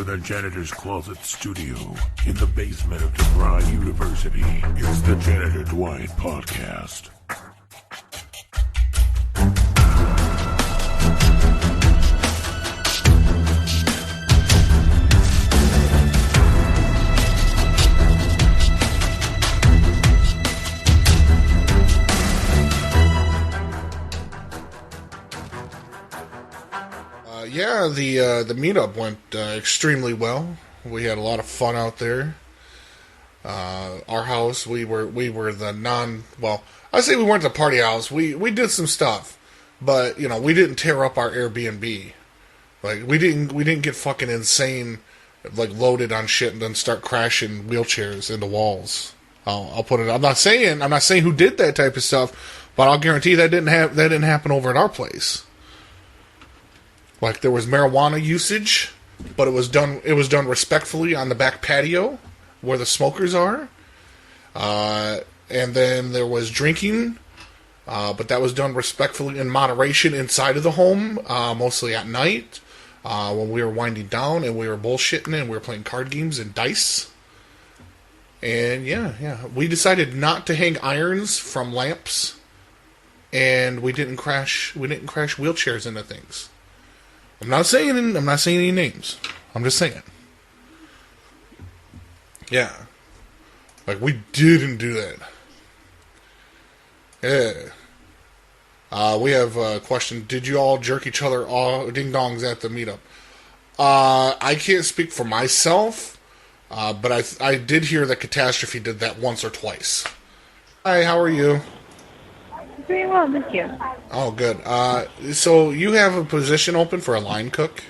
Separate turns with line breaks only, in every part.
the Janitor's Closet Studio in the basement of DeVry University. It's the Janitor Dwight Podcast.
Yeah, the meetup went extremely well. We had a lot of fun out there. Our house, we were the I say we weren't the party house. We did some stuff, but we didn't tear up our Airbnb. Like we didn't get fucking insane, like loaded on shit and then start crashing wheelchairs into walls. I'll put it. I'm not saying who did that type of stuff, but I'll guarantee that didn't happen over at our place. Like there was marijuana usage, but it was done respectfully on the back patio where the smokers are. And then there was drinking, but that was done respectfully in moderation inside of the home, mostly at night, when we were winding down and we were bullshitting and we were playing card games and dice. And yeah, we decided not to hang irons from lamps, and we didn't crash wheelchairs into things. I'm not saying any names. I'm just saying. Yeah. Like, we didn't do that. Yeah. We have a question. Did you all jerk each other ding-dongs at the meetup? I can't speak for myself, but I did hear that Catastrophe did that once or twice. Hi, how are you?
Very well, thank you.
Oh, good. So you have a position open for a line cook?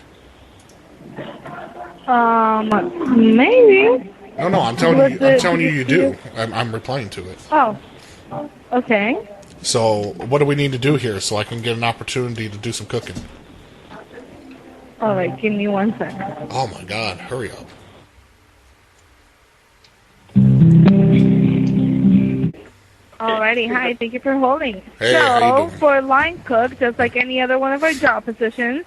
Maybe.
No, I'm telling you do. I'm replying to it.
Oh, okay.
So what do we need to do here so I can get an opportunity to do some cooking?
All right, give me 1 second.
Oh my God, hurry up.
Alrighty, hi, thank you for holding.
Hey, how you doing?
For line cook, just like any other one of our job positions,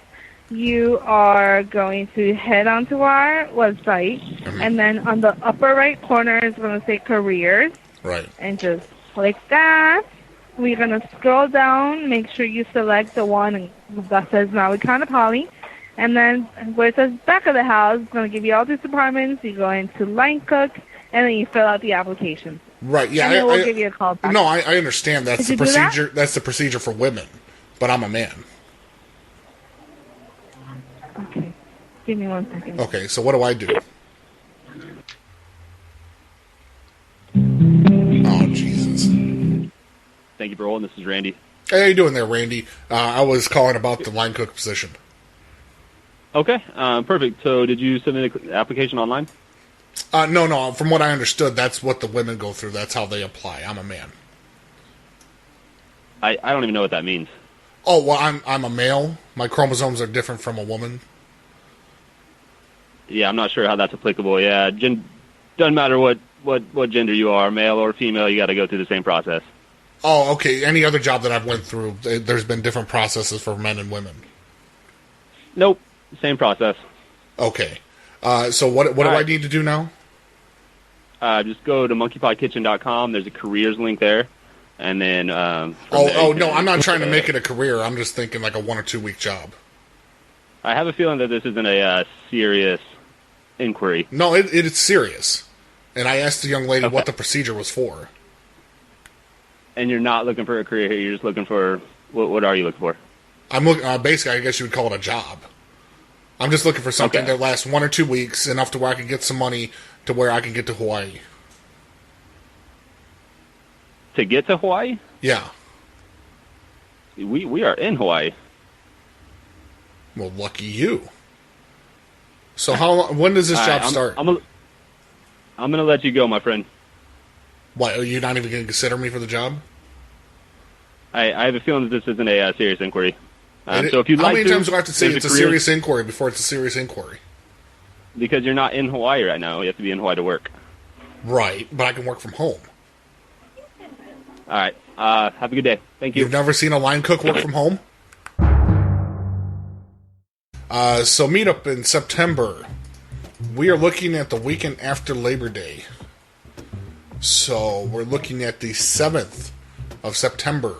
you are going to head onto our website, and then on the upper right corner is going to say careers.
Right.
And just click that. We're going to scroll down, make sure you select the one that says Maui Kana Poly. And then where it says back of the house, it's going to give you all these departments. You go into line cook, and then you fill out the application.
Right, yeah.
And then we'll give you a call back.
No, I understand that's the procedure. That's the procedure for women, but I'm a man.
Okay, give me 1 second.
Okay, so what do I do? Oh, Jesus.
Thank you for holding. This is Randy.
Hey, how you doing there, Randy? I was calling about the line cook position.
Okay, perfect. So did you submit an application online?
No. From what I understood, that's what the women go through. That's how they apply. I'm a man.
I don't even know what that means.
Oh, well, I'm a male. My chromosomes are different from a woman.
Yeah, I'm not sure how that's applicable. Yeah, doesn't matter what gender you are, male or female, you got to go through the same process.
Oh, okay. Any other job that I've went through, there's been different processes for men and women.
Nope, same process.
Okay. So what do I need to do now?
Just go to monkeypodkitchen.com. There's a careers link there. And then... no,
I'm not trying to make it a career. I'm just thinking like a 1 or 2 week job.
I have a feeling that this isn't a serious inquiry.
No, it's serious. And I asked the young lady
Okay.
what the procedure was for.
And you're not looking for a career here. You're just looking for... What are you looking for?
I'm looking... basically, I guess you would call it a job. I'm just looking for something that lasts 1 or 2 weeks, enough to where I can get some money to where I can get to Hawaii.
To get to Hawaii?
Yeah.
We are in Hawaii.
Well, lucky you. So when does this job start?
I'm going to let you go, my friend.
What, are you not even going to consider me for the job?
I have a feeling that this isn't a serious inquiry. So if you'd
how
like
many times do I have to say it's a
career...
serious inquiry before it's a serious inquiry?
Because you're not in Hawaii right now. You have to be in Hawaii to work.
Right, but I can work from home.
All right. Have a good day. Thank you.
You've never seen a line cook work from home? So Meetup in September. We are looking at the weekend after Labor Day. So we're looking at the 7th of September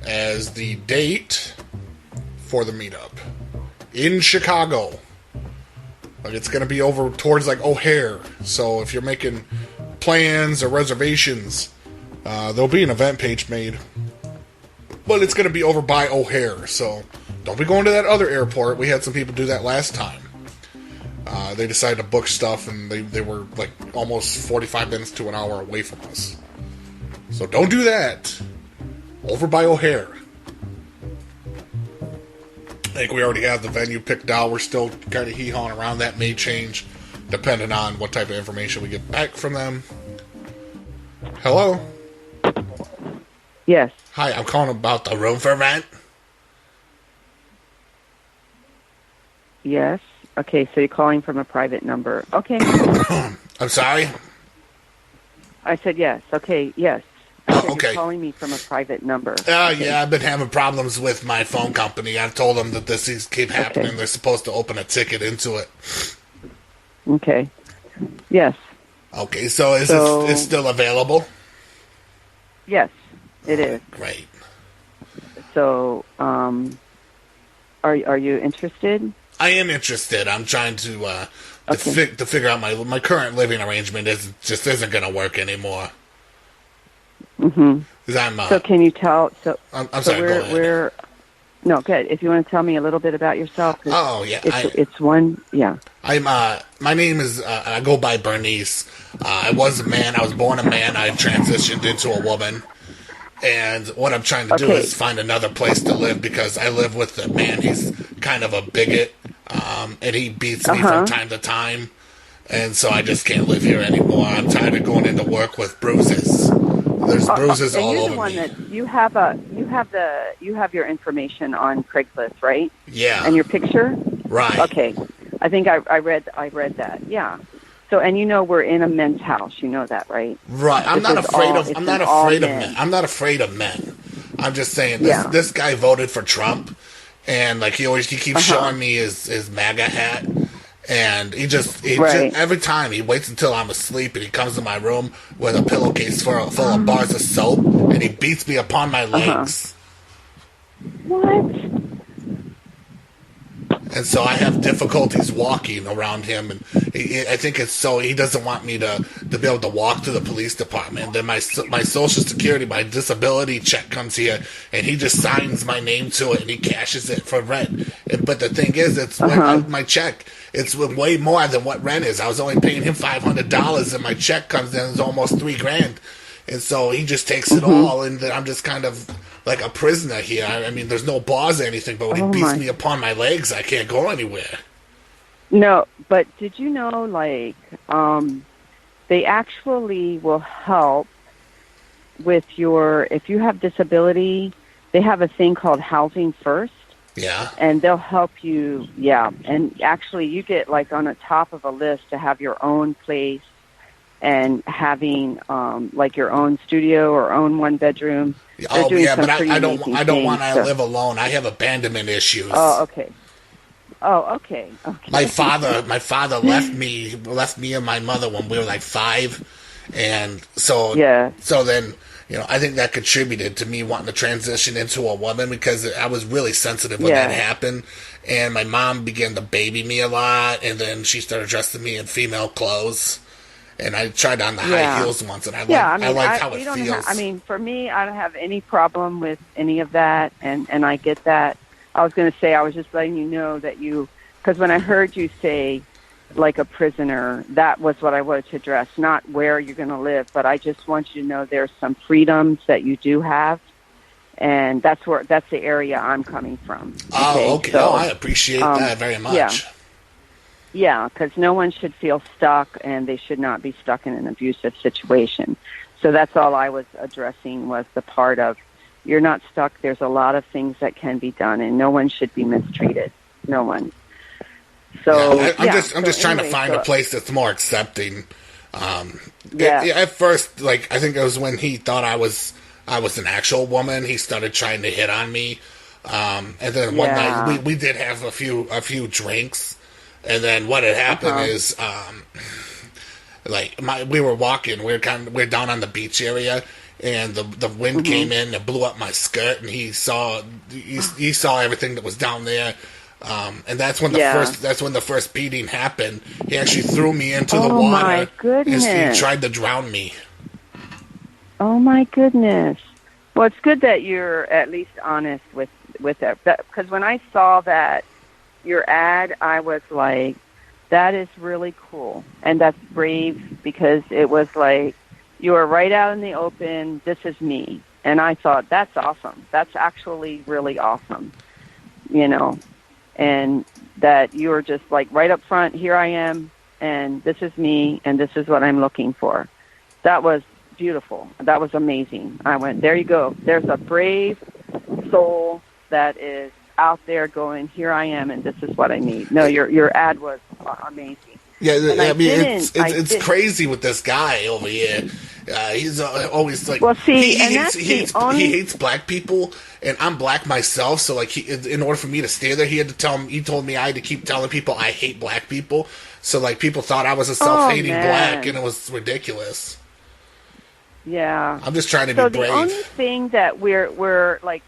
as the date for the meetup in Chicago. Like, it's going to be over towards like O'Hare. So if you're making plans or reservations, there'll be an event page made. But it's going to be over by O'Hare. So don't be going to that other airport. We had some people do that last time. They decided to book stuff, and they were like almost 45 minutes to an hour away from us. So don't do that. Over by O'Hare. I think we already have the venue picked out. We're still kind of hee-hawing around. That may change depending on what type of information we get back from them. Hello?
Yes.
Hi, I'm calling about the room for rent.
Yes. Okay, so you're calling from a private number. Okay.
I'm sorry?
I said yes. Okay, yes.
Okay.
You're calling me from a private number.
Okay. Yeah, I've been having problems with my phone company. I've told them that this keep happening.
Okay.
They're supposed to open a ticket into it.
Okay. Yes.
Okay, so it's still available?
Yes, it is.
Great.
So, are you interested?
I am interested. I'm trying to
Okay.
to figure out my current living arrangement isn't going to work anymore.
Mm-hmm.
'Cause I'm
So can you tell?
I'm
so
sorry. Go ahead.
No, good. If you want to tell me a little bit about yourself.
Oh yeah,
It's one. Yeah.
I'm my name is I go by Bernice. I was a man. I was born a man. I transitioned into a woman. And what I'm trying to do is find another place to live because I live with a man. He's kind of a bigot, and he beats me from time to time. And so I just can't live here anymore. I'm tired of going into work with bruises. There's bruises all over me.
And you're the one that you have your information on Craigslist, right?
Yeah.
And your picture?
Right.
Okay. I think I read that. Yeah. So, and you know we're in a men's house. You know that, right?
Right. I'm not afraid of men. I'm not afraid of men. I'm just saying this guy voted for Trump, and like he keeps showing me his MAGA hat, and he just every time he waits until I'm asleep and he comes to my room with a pillowcase full of bars of soap, and he beats me upon my legs.
What?
And so I have difficulties walking around him, and I think it's so he doesn't want me to be able to walk to the police department. Then my Social Security, my disability check comes here, and he just signs my name to it, and he cashes it for rent. But the thing is, it's my check. It's way more than what rent is. I was only paying him $500, and my check comes in, it's almost $3,000. And so he just takes it all, and I'm just kind of like a prisoner here. I mean, there's no bars or anything, but when he beats me upon my legs, I can't go anywhere.
No, but did you know, like, they actually will help with if you have disability, they have a thing called Housing First.
Yeah.
And they'll help you, and actually you get, like, on the top of a list to have your own place and having, like, your own studio or own one bedroom.
Oh, yeah, but I don't want to live alone. I have abandonment issues.
Oh, okay. Okay.
My father left me and my mother when we were like 5, and so then I think that contributed to me wanting to transition into a woman because I was really sensitive when that happened, and my mom began to baby me a lot, and then she started dressing me in female clothes. And I tried on the high heels once, and I like how it feels.
For me, I don't have any problem with any of that, and I get that. I was going to say, I was just letting you know that because when I heard you say, like a prisoner, that was what I wanted to address, not where you're going to live, but I just want you to know there's some freedoms that you do have, and that's the area I'm coming from.
Oh, okay.
So,
I appreciate that very much.
Yeah, because no one should feel stuck, and they should not be stuck in an abusive situation. So that's all I was addressing was the part of you're not stuck. There's a lot of things that can be done, and no one should be mistreated. No one. So
I'm just trying to find a place that's more accepting. At first, like I think it was when he thought I was an actual woman, he started trying to hit on me. And then one night we did have a few drinks. And then what had happened is, we were walking. We were down on the beach area, and the wind came in and blew up my skirt, and he saw everything that was down there. And that's when the first beating happened. He actually threw me into the water.
Oh my goodness!
And he tried to drown me.
Oh my goodness! Well, it's good that you're at least honest with that. Because when I saw that your ad, I was like, that is really cool, and that's brave, because it was like you were right out in the open. This is me, and I thought that's awesome. That's actually really awesome, and that you were just like right up front. Here I am, and this is me, and this is what I'm looking for. That was beautiful. That was amazing. I went, there you go. There's a brave soul that is out there going, here I am, and this is what I need. No, your ad was amazing.
Yeah, I mean, it's crazy with this guy over here. He's always like,
well, see,
he hates black people, and I'm black myself. So like, in order for me to stay there, he told me I had to keep telling people I hate black people. So like, people thought I was a self-hating black, and it was ridiculous.
Yeah,
I'm just trying to be brave.
So the only thing that we're like,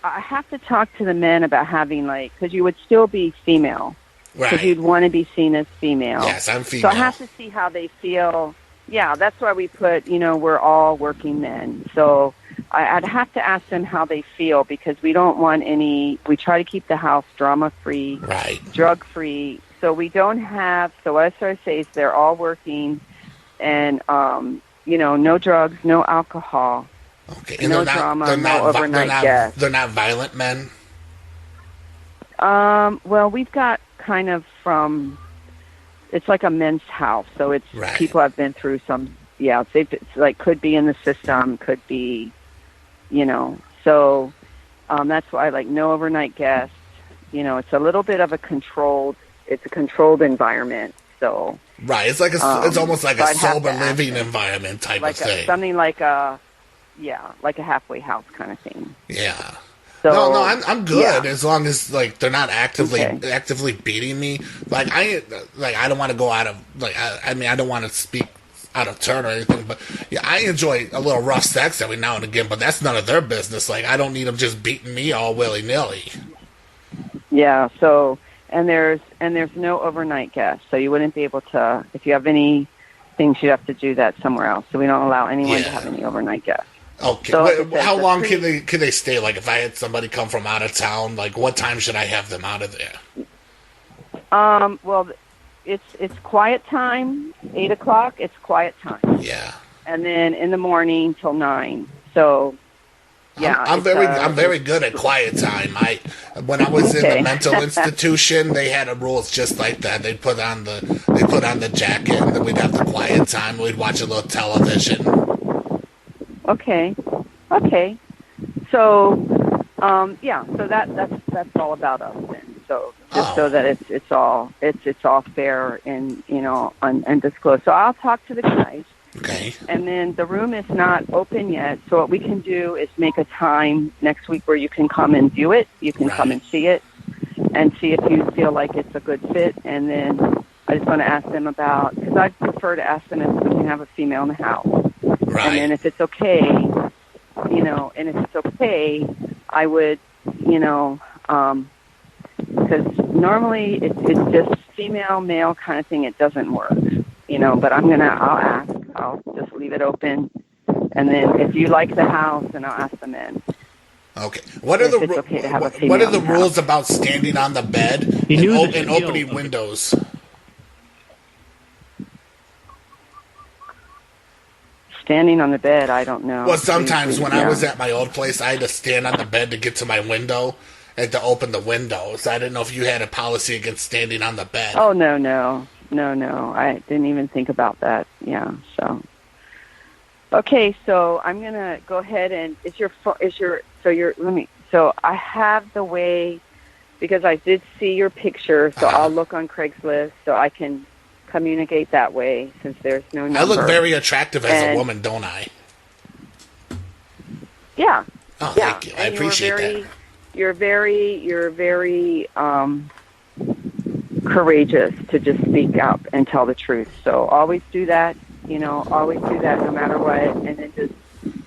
I have to talk to the men about having because you would still be female.
Right.
Because you'd want to be seen as female.
Yes, I'm female.
So I have to see how they feel. Yeah, that's why we put, we're all working men. So I'd have to ask them how they feel, because we don't want we try to keep the house drama-free,
right,
drug-free. So we don't have, so what I sort of say is they're all working, and, no drugs, no alcohol.
Okay, and
no drama, no overnight guests.
They're not violent men?
Well, we've got kind of it's like a men's house, so it's people have been through some, it's like could be in the system, could be, so that's why no overnight guests, it's a little bit of a controlled environment, so.
Right, it's like it's almost like a sober living environment type of thing.
Something like a halfway house kind of thing.
Yeah.
So,
no, I'm good as long as they're not actively beating me. I don't want to go out of I don't want to speak out of turn or anything, but yeah, I enjoy a little rough sex every now and again, but that's none of their business. I don't need them just beating me all willy nilly.
Yeah. So and there's no overnight guests, so you wouldn't be able to, if you have any things, you'd have to do that somewhere else. So we don't allow anyone to have any overnight guests.
Okay. So how long can they stay? If I had somebody come from out of town, what time should I have them out of there?
Well, it's quiet time. 8:00. It's quiet time.
Yeah.
And then in the morning till 9. So. Yeah.
I'm very good at quiet time. When I was in the mental institution, they had rules just like that. They put on the jacket, and then we'd have the quiet time. We'd watch a little television. Okay.
So, so that's all about us then. So just so that it's all fair and and disclosed. So I'll talk to the guys.
Okay.
And then the room is not open yet. So what we can do is make a time next week where you can come and view it. You can come and see it, and see if you feel like it's a good fit. And then I just want to ask them because I prefer to ask them if we can have a female in the house.
Right.
And then if it's okay, I would, because normally it's just female, male kind of thing. It doesn't work, but I'll ask. I'll just leave it open. And then if you like the house, then I'll ask them in.
Okay. What are the rules about standing on the bed and opening windows?
Standing on the bed, I don't know.
Well, sometimes when I was at my old place, I had to stand on the bed to get to my window and to open the window. So I didn't know if you had a policy against standing on the bed.
Oh, no. I didn't even think about that. Yeah, so. Okay, so I'm going to go ahead and so I have the way, because I did see your picture, so I'll look on Craigslist so I can communicate that way, since there's no number.
I look very attractive as a woman, don't I?
Yeah.
Oh, thank you. I appreciate that.
You're very courageous to just speak up and tell the truth. So always do that, always do that no matter what. And then just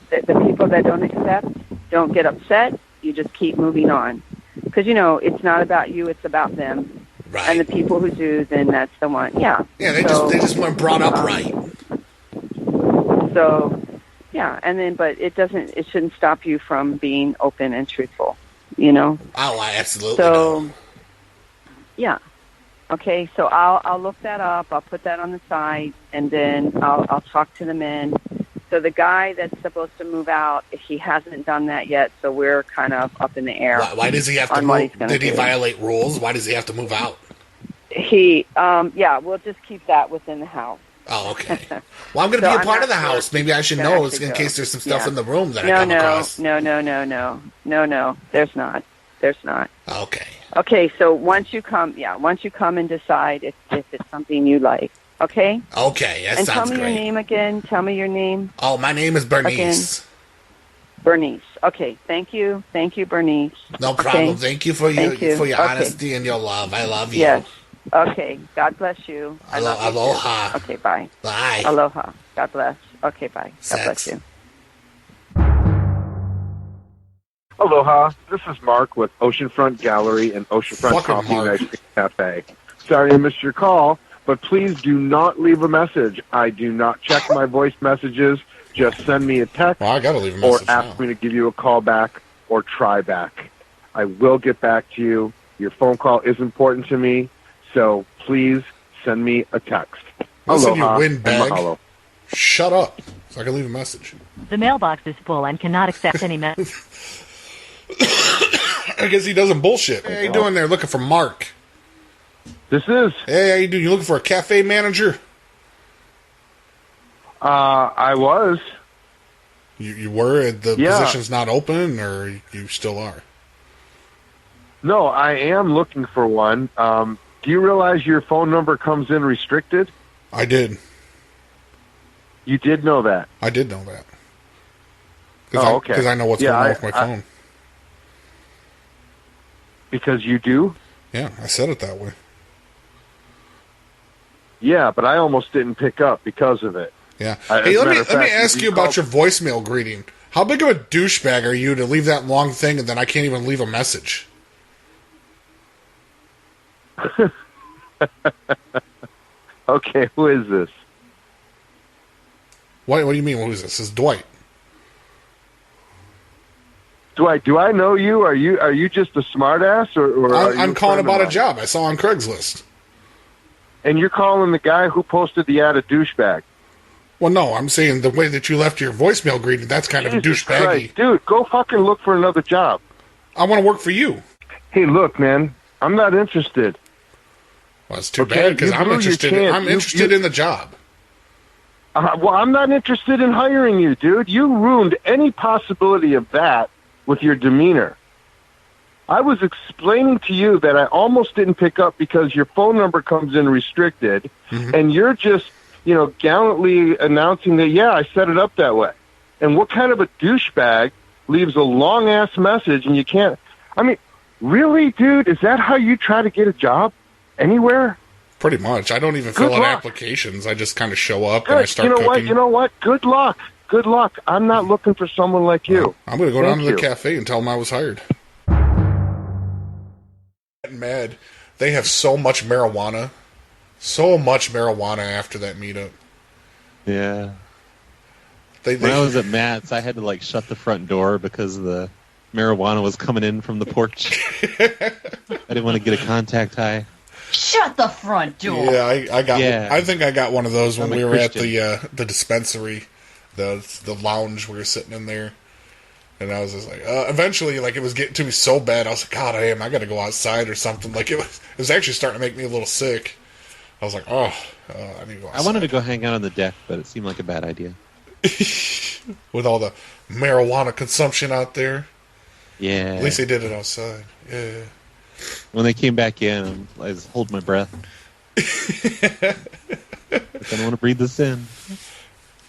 the people that don't accept, don't get upset. You just keep moving on. Because, it's not about you, it's about them.
Right.
And the people who do, then that's the one. Yeah.
Yeah, they just weren't brought up right.
So, yeah, and then, but it shouldn't stop you from being open and truthful, Oh,
I absolutely
So,
know.
Yeah. Okay, so I'll look that up. I'll put that on the site, and then I'll talk to the men. So the guy that's supposed to move out, he hasn't done that yet, so we're kind of up in the air.
Why does he have to move? Did he violate rules? Why does he have to move out?
We'll just keep that within the house.
Oh, okay. Well, I'm going to be a part of the house. Maybe I should know in case there's some stuff in the room that I come across.
No, there's not.
Okay.
Okay, so once you come and decide if it's something you like. Okay?
Okay, that sounds great.
And tell me your name again. Tell me your name.
Oh, my name is Bernice.
Again. Bernice. Okay, thank you. Thank you, Bernice.
No problem. Okay. Thank you for your honesty and your love. I love you.
Yes. Okay, God bless you.
Aloha.
Okay, bye.
Bye.
Aloha. God bless. Okay, bye. God bless you.
Aloha. This is Mark with Oceanfront Gallery and Oceanfront Coffee and Ice Cream Cafe. Sorry I missed your call, but please do not leave a message. I do not check my voice messages. Just send me a text
I gotta leave a message
or ask me to give you a call back or try back. I will get back to you. Your phone call is important to me, so please send me a text.
Listen,
Aloha
you windbag.
Mahalo.
Shut up so I can leave a message.
The mailbox is full and cannot accept any message.
I guess he doesn't bullshit. Hey, how you doing there? Looking for Mark.
This is.
Hey, how you doing? You looking for a cafe manager?
I was.
You were? The position's not open, or you still are?
No, I am looking for one. Do you realize your phone number comes in restricted?
I did.
You did know that?
I did know that.
Okay.
Because I know what's going on with my phone.
Because you do?
Yeah, I said it that way.
Yeah, but I almost didn't pick up because of it.
Yeah. Hey, let me ask you about your voicemail greeting. How big of a douchebag are you to leave that long thing and then I can't even leave a message?
Okay, who is this?
What do you mean, who is this? This is Dwight.
Dwight, do I know you? Are you just a smartass, or
I'm calling about a job I saw on Craigslist.
And you're calling the guy who posted the ad a douchebag?
Well, no, I'm saying the way that you left your voicemail greeting, that's kind of a douchebaggy.
Christ. Dude, go fucking look for another job.
I want to work for you.
Hey, look, man, I'm not interested.
Well, it's too bad because I'm interested. I'm interested in the job.
Well, I'm not interested in hiring you, dude. You ruined any possibility of that with your demeanor. I was explaining to you that I almost didn't pick up because your phone number comes in restricted, and you're just, gallantly announcing that, yeah, I set it up that way. And what kind of a douchebag leaves a long-ass message and you can't... I mean, really, dude? Is that how you try to get a job anywhere?
Pretty much. I don't even fill out applications. I just kind of show up and I start cooking.
You know what? Good luck. Good luck. I'm not looking for someone like you.
I'm going to go down to the cafe and tell them I was hired. Getting mad. They have so much marijuana. So much marijuana after that meetup.
Yeah. When I was at Matt's, I had to shut the front door because the marijuana was coming in from the porch. I didn't want to get a contact high.
Shut the front door.
Yeah, I think I got one of those when we were at the dispensary, the lounge. We were sitting in there, and I was just like, eventually, it was getting to me so bad. I was like, God, I got to go outside or something. It was actually starting to make me a little sick. I was like, I need to go outside.
I wanted to go hang out on the deck, but it seemed like a bad idea.
With all the marijuana consumption out there.
Yeah.
At least they did it outside. Yeah.
When they came back in, I was holding my breath. I don't want to breathe this in.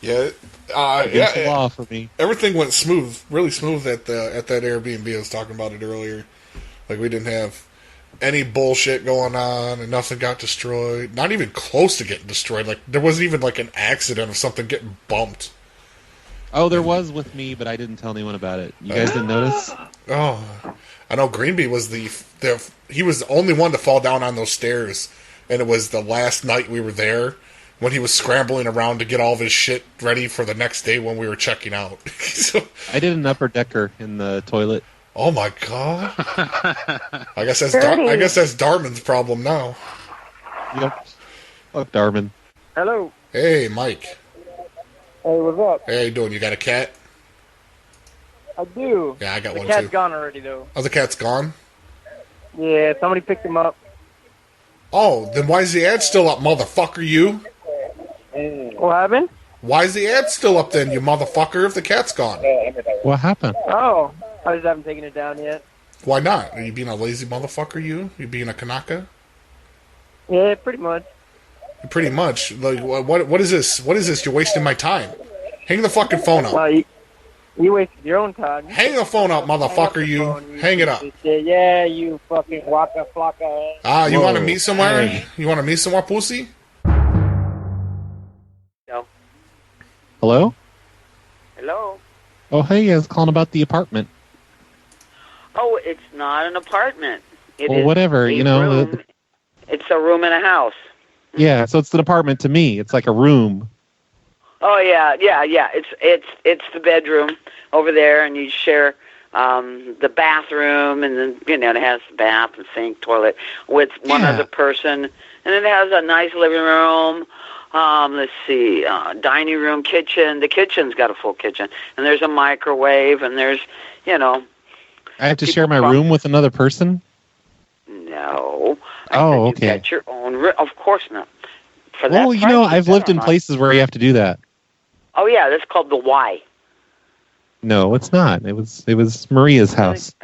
Yeah.
Law for me.
Everything went smooth, really smooth at that Airbnb. I was talking about it earlier. We didn't have any bullshit going on, and nothing got destroyed. Not even close to getting destroyed. Like, there wasn't even, like, an accident of something getting bumped.
Oh, there was with me, but I didn't tell anyone about it. You guys didn't notice?
Oh, I know Greenby was he was the only one to fall down on those stairs, and it was the last night we were there when he was scrambling around to get all of his shit ready for the next day when we were checking out. So,
I did an upper decker in the toilet.
Oh my god! I guess that's Darman's problem now.
Yep. Fuck Darman.
Hello.
Hey, Mike.
Hey, what's up?
Hey, how you doing? You got a cat?
I do.
Yeah, I got one too.
The cat's gone already, though.
Oh, the cat's gone?
Yeah, somebody picked him up.
Oh, then why is the ad still up, motherfucker, you?
What happened?
Why is the ad still up then, you motherfucker, if the cat's gone?
What happened?
Oh, I just haven't taken it down yet.
Why not? Are you being a lazy motherfucker, you? You being a Kanaka?
Yeah, pretty much.
Pretty much. Like, what is this? What is this? You're wasting my time. Hang the fucking phone up.
Well, you wasted your own time.
Hang the phone up, motherfucker, you. Hang it up.
Yeah, you fucking waka flocka.
Ah, you want to meet somewhere? Hey. You want to meet somewhere, pussy?
No.
Hello?
Hello?
Oh, hey, I was calling about the apartment.
Oh, it's not an apartment. It
well,
is
whatever,
a
you know.
room. It's a room in a house.
Yeah, so it's an apartment to me. It's like a room.
Oh yeah. It's the bedroom over there, and you share the bathroom, and then it has the bath and sink, toilet with one other person, and then it has a nice living room. Let's see, dining room, kitchen. The kitchen's got a full kitchen, and there's a microwave, and there's I
have to share my room with another person?
No.
Oh, okay.
You get your own room. Of course not. For that
well,
price,
I've lived in places where you have to do that.
Oh yeah, that's called the Y.
No, it's not. It was Maria's house.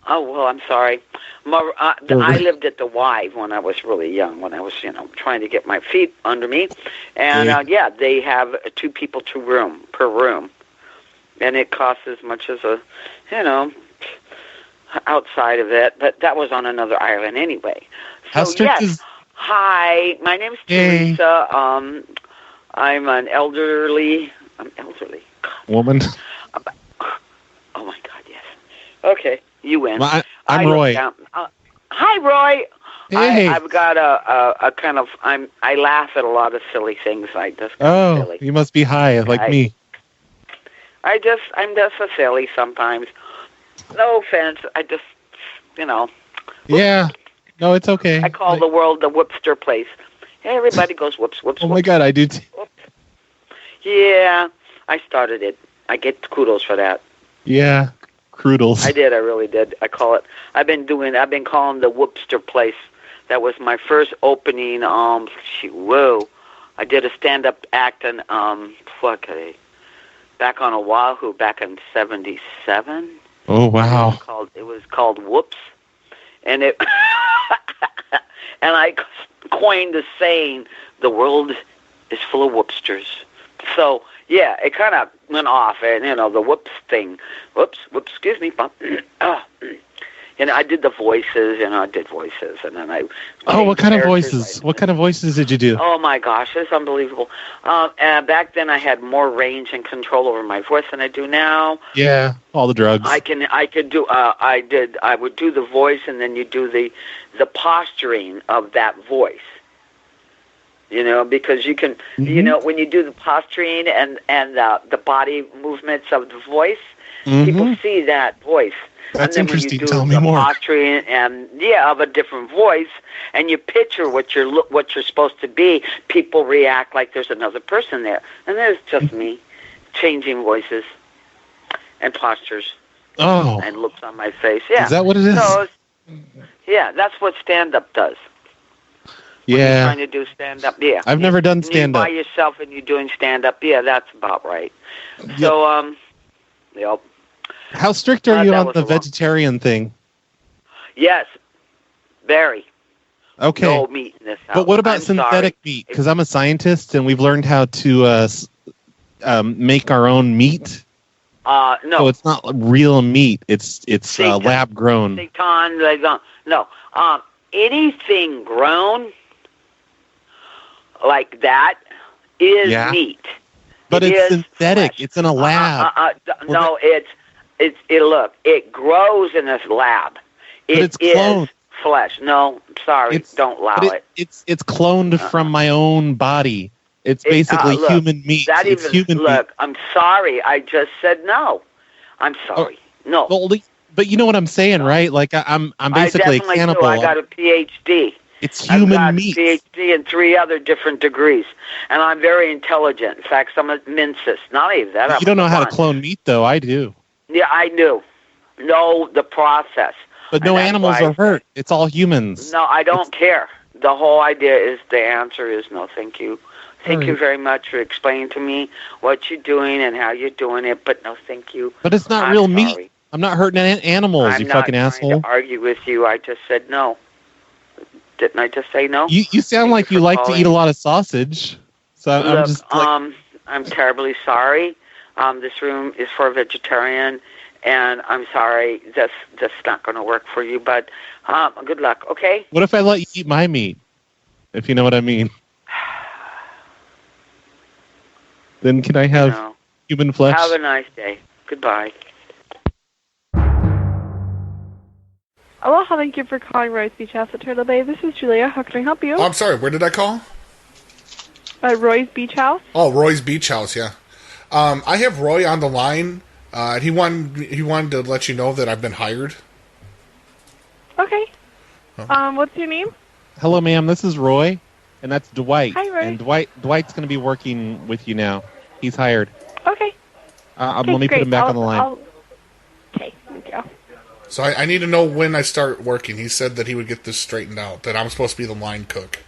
Oh well, I'm sorry. I lived at the Y when I was really young. When I was, trying to get my feet under me, and they have 2 people per room, and it costs as much as outside of it, but that was on another island anyway. So
how strict is?
Hi, my name's Teresa. I'm elderly.
Woman.
Oh my God, yes. Okay, you win.
Well, I'm Roy.
Hi, Roy.
Hey.
I've got a kind of. I laugh at a lot of silly things.
Oh, you must be high like me.
I'm just a silly sometimes. No offense. I just,
Yeah. No, it's okay.
I call the world the whoopster place. Everybody goes whoops, whoops,
Oh my God, I do too.
Yeah, I started it. I get kudos for that.
Yeah, Croodles.
I did. I really did. I've been calling the whoopster place. That was my first opening. Whoa. I did a stand-up act in, back on Oahu back in 1977.
Oh, wow.
It was called Whoops. And it, and I coined the saying, the world is full of whoopsters. So, yeah, it kind of went off, and, the whoops thing. Whoops, excuse me. And I did the voices, and then I...
Oh, what kind of voices? What kind of voices did you do?
Oh, my gosh, it's unbelievable. And back then I had more range and control over my voice than I do now.
Yeah, all the drugs.
I would do the voice, and then you do the posturing of that voice. Because you can, when you do the posturing and the body movements of the voice, people see that voice.
That's
and then
interesting.
When you do
Tell me
the
more.
Posturing and of a different voice, and you picture what you're supposed to be, people react like there's another person there, and there's just me changing voices and postures.
Oh.
And looks on my face. Yeah.
Is that what it is?
So, yeah, that's what stand-up does.
Yeah.
When you're trying to do stand-up, yeah.
I've never done stand-up.
You're by yourself and you're doing stand-up, yeah, that's about right. So, yep.
How strict are you on the vegetarian thing?
Yes, very.
Okay.
No meat in this house.
But what about synthetic meat? Because I'm a scientist, and we've learned how to make our own meat.
No.
So it's not real meat. It's lab grown.
Seitan, no. Anything grown like that is meat.
But it's synthetic. It's in a lab.
No, look. It grows in this lab. It's
cloned.
Flesh. No, sorry, don't allow it.
It's cloned from my own body. It's basically human meat. It's human meat.
I'm sorry. I just said no. I'm sorry. No.
But you know what I'm saying, right? Like I'm basically a cannibal.
I got a PhD.
It's human meat.
I got a PhD and 3 other different degrees, and I'm very intelligent. In fact, I'm a Mincis. Not even that.
You don't know how to clone meat, though. I do.
Yeah, I do. Know the process.
But no animals are hurt. It's all humans.
No, I don't care. The whole idea is the answer is no, thank you. Thank you very much for explaining to me what you're doing and how you're doing it, but no, thank you.
But it's not real meat. I'm not hurting animals, you fucking asshole.
I'm not trying to argue with you. I just said no. Didn't I just say no?
You sound like you like to eat a lot of sausage. So
Look,
I'm just like...
I'm terribly sorry. This room is for a vegetarian, and I'm sorry. That's not going to work for you, but good luck, okay?
What if I let you eat my meat? If you know what I mean. Then can I have human flesh?
Have a nice day. Goodbye.
Aloha, thank you for calling Roy's Beach House at Turtle Bay. This is Julia. How can I help you?
Oh, I'm sorry. Where did I call?
Roy's Beach House.
Oh, Roy's Beach House, yeah. I have Roy on the line. He wanted to let you know that I've been hired.
Okay. What's your name?
Hello, ma'am. This is Roy, and that's Dwight.
Hi, Roy.
And Dwight's going to be working with you now. He's hired.
Okay.
Let me put him back on the line.
Okay, thank you.
So I need to know when I start working. He said that he would get this straightened out, that I'm supposed to be the line cook.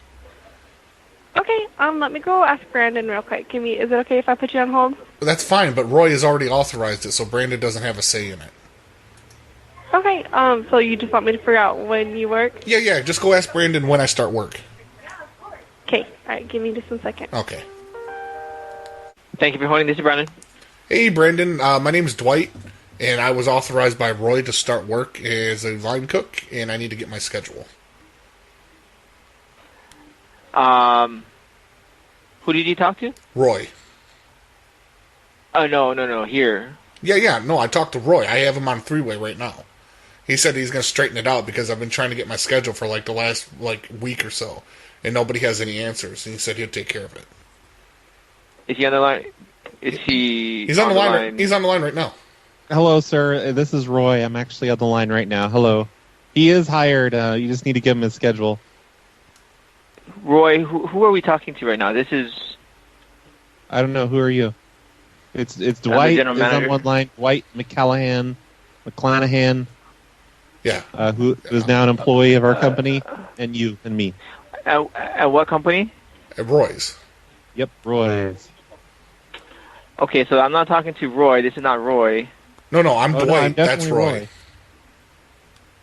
Okay, let me go ask Brandon real quick. Is it okay if I put you on hold?
That's fine, but Roy has already authorized it, so Brandon doesn't have a say in it.
Okay, so you just want me to figure out when you work?
Yeah, just go ask Brandon when I start work.
Okay, alright, give me just 1 second.
Okay.
Thank you for holding. This is Brandon.
Hey, Brandon, my name is Dwight, and I was authorized by Roy to start work as a line cook, and I need to get my schedule.
Who did you talk to?
Roy.
Oh, no, here.
Yeah, no, I talked to Roy. I have him on three-way right now. He said he's going to straighten it out because I've been trying to get my schedule for the last week or so, and nobody has any answers, and he said he'll take care of it.
Is he on the line? Is he...
He's on the line. He's on the line right now.
Hello, sir. This is Roy. I'm actually on the line right now. Hello. He is hired. You just need to give him his schedule.
Roy, who are we talking to right now? This is...
I don't know. Who are you? It's Dwight is on one line. Dwight McClanahan.
Yeah.
Who is now an employee of our company, and you and me.
At what company?
At Roy's.
Yep, Roy's.
Okay, so I'm not talking to Roy. This is not Roy.
No, I'm Dwight.
No, I'm
that's Roy.